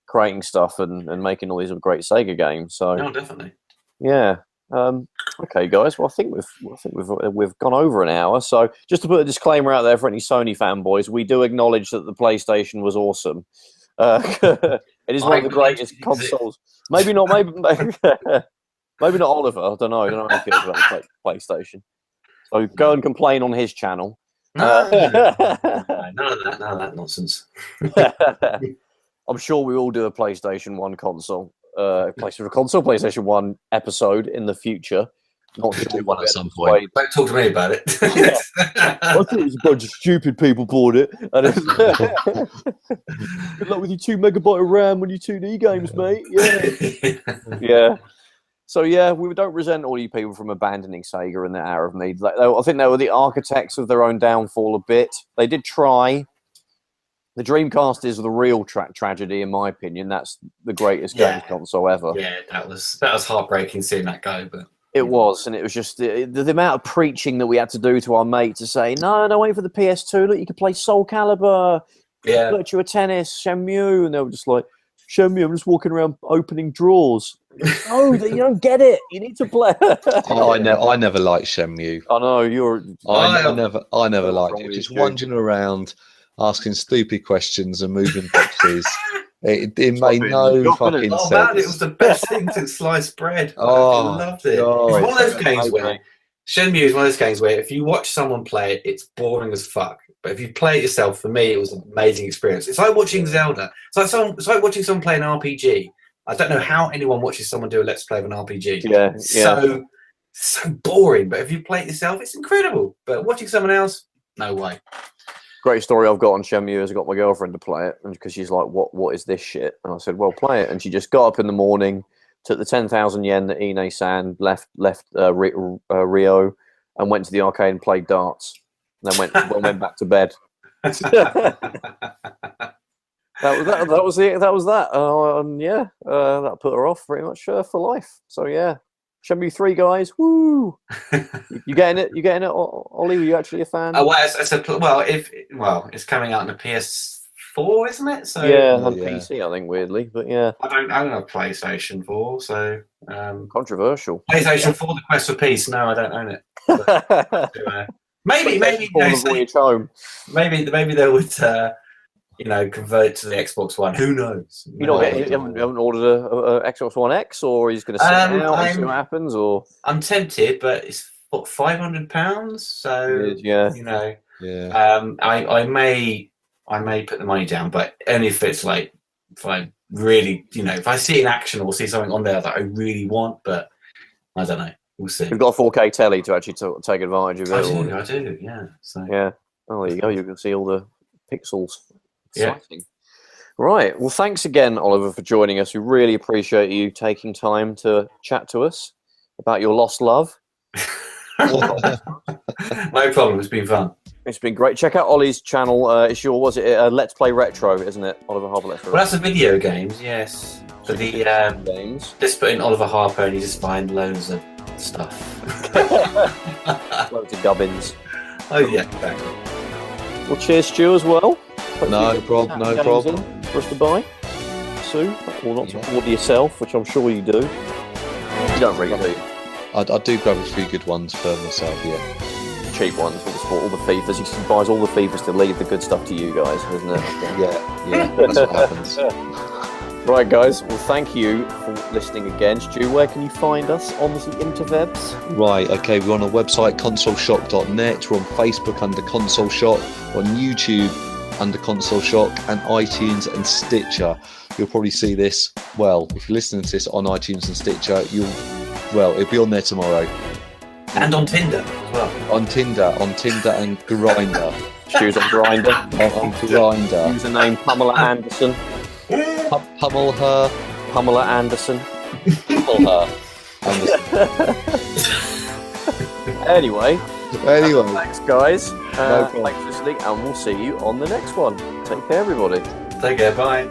Speaker 1: creating stuff and making all these great Sega games. So
Speaker 3: definitely.
Speaker 1: Yeah. Okay, guys. Well, I think we've gone over an hour. So just to put a disclaimer out there for any Sony fanboys, we do acknowledge that the PlayStation was awesome. It is one of the greatest consoles. Maybe not. Maybe not Oliver. I don't know. I don't know how he feels about the PlayStation. So go and complain on his channel.
Speaker 3: None of that nonsense.
Speaker 1: I'm sure we all do a PlayStation 1 console. PlayStation 1 episode in the future. Not sure
Speaker 2: one at some point.
Speaker 3: Don't talk to me about it.
Speaker 1: I thought it was a bunch of stupid people bought it. And good luck with your 2 megabyte of RAM on your 2D games, mate. Yeah. So we don't resent all you people from abandoning Sega in their hour of need. I think they were the architects of their own downfall a bit. They did try. The Dreamcast is the real tragedy, in my opinion. That's the greatest games console ever.
Speaker 3: Yeah, that was heartbreaking seeing that go. But
Speaker 1: it was, and it was just the amount of preaching that we had to do to our mate to say, no, wait for the PS2. Look, you can play Soul Calibur, Virtua Tennis, Shenmue, and they were just like, Shenmue, I'm just walking around opening drawers. No, you don't get it. You need to play.
Speaker 2: I never liked Shenmue.
Speaker 1: I know
Speaker 2: I never liked it. Just wandering around, asking stupid questions and moving boxes. It made no fucking sense.
Speaker 3: Man, it was the best thing since sliced bread. I loved it.
Speaker 2: God.
Speaker 3: It's one of those games where Shenmue is one of those games where if you watch someone play it, it's boring as fuck. But if you play it yourself, for me, it was an amazing experience. It's like watching Zelda. It's like watching someone play an RPG. I don't know how anyone watches someone do a Let's Play of an RPG.
Speaker 1: Yeah.
Speaker 3: So boring. But if you play it yourself, it's incredible. But watching someone else, no way.
Speaker 1: Great story I've got on Shenmue is I got my girlfriend to play it, and because she's like, "What is this shit?" And I said, "Well, play it." And she just got up in the morning, took the 10,000 yen that Ine-san left Rio, and went to the arcade and played darts. And then went back to bed. that was that. That put her off pretty much for life. So yeah, Shenmue 3, guys. Woo! You getting it? You getting it, Ollie? Were you actually a fan?
Speaker 3: It's coming out on the PS4, isn't it? So
Speaker 1: on PC, I think, weirdly, but yeah.
Speaker 3: I don't own a PlayStation 4, so
Speaker 1: controversial.
Speaker 3: PlayStation 4, the Quest for Peace. No, I don't own it. Maybe they would convert to the Xbox One. Who knows?
Speaker 1: You haven't ordered a Xbox One X, or he's going to sit out and see what happens? Or
Speaker 3: I'm tempted, but it's what, £500. So I may put the money down, but only if it's like if I really if I see it in action or see something on there that I really want. But I don't know. We'll see.
Speaker 1: You've got a 4K telly to actually take advantage of it.
Speaker 3: I do, yeah. So.
Speaker 1: Yeah. Oh, there you go. You can see all the pixels.
Speaker 3: Exciting.
Speaker 1: Yeah. Right. Well, thanks again, Oliver, for joining us. We really appreciate you taking time to chat to us about your lost love.
Speaker 3: No problem. It's been fun.
Speaker 1: It's been great. Check out Ollie's channel. Let's Play Retro, isn't it? Oliver Harper Let's Play.
Speaker 3: Well, that's the video games, yes. For the
Speaker 1: games.
Speaker 3: Just put in Oliver Harper and you just find loads of stuff.
Speaker 1: Loads of gubbins.
Speaker 3: Oh yeah, exactly.
Speaker 1: Well, cheers, Stu, as well.
Speaker 2: No problem.
Speaker 1: For us to buy. Sue, or not to order yourself, which I'm sure you do. You don't really do.
Speaker 2: I do grab a few good ones for myself, yeah.
Speaker 1: Cheap ones, all the FIFAs. He buys all the FIFAs to leave the good stuff to you guys, isn't it?
Speaker 2: Yeah, that's what happens.
Speaker 1: Right, guys. Well, thank you for listening again. Stu, where can you find us on the interwebs?
Speaker 2: Right, okay, we're on our website, consoleshock.net. We're on Facebook under Console Shock, on YouTube under Console Shock, and iTunes and Stitcher. You'll probably see this, well, if you're listening to this on iTunes and Stitcher, it'll be on there tomorrow.
Speaker 3: And on Tinder as well.
Speaker 2: On Tinder and Grindr.
Speaker 1: Stu's on Grindr.
Speaker 2: On Grindr.
Speaker 1: Username Pamela Anderson.
Speaker 2: Pummel her.
Speaker 1: Pamela Anderson.
Speaker 2: Pummel her. Anderson.
Speaker 1: Anyway.
Speaker 2: Thanks,
Speaker 1: guys. Thanks for listening, and we'll see you on the next one. Take care, everybody.
Speaker 3: Take care. Bye.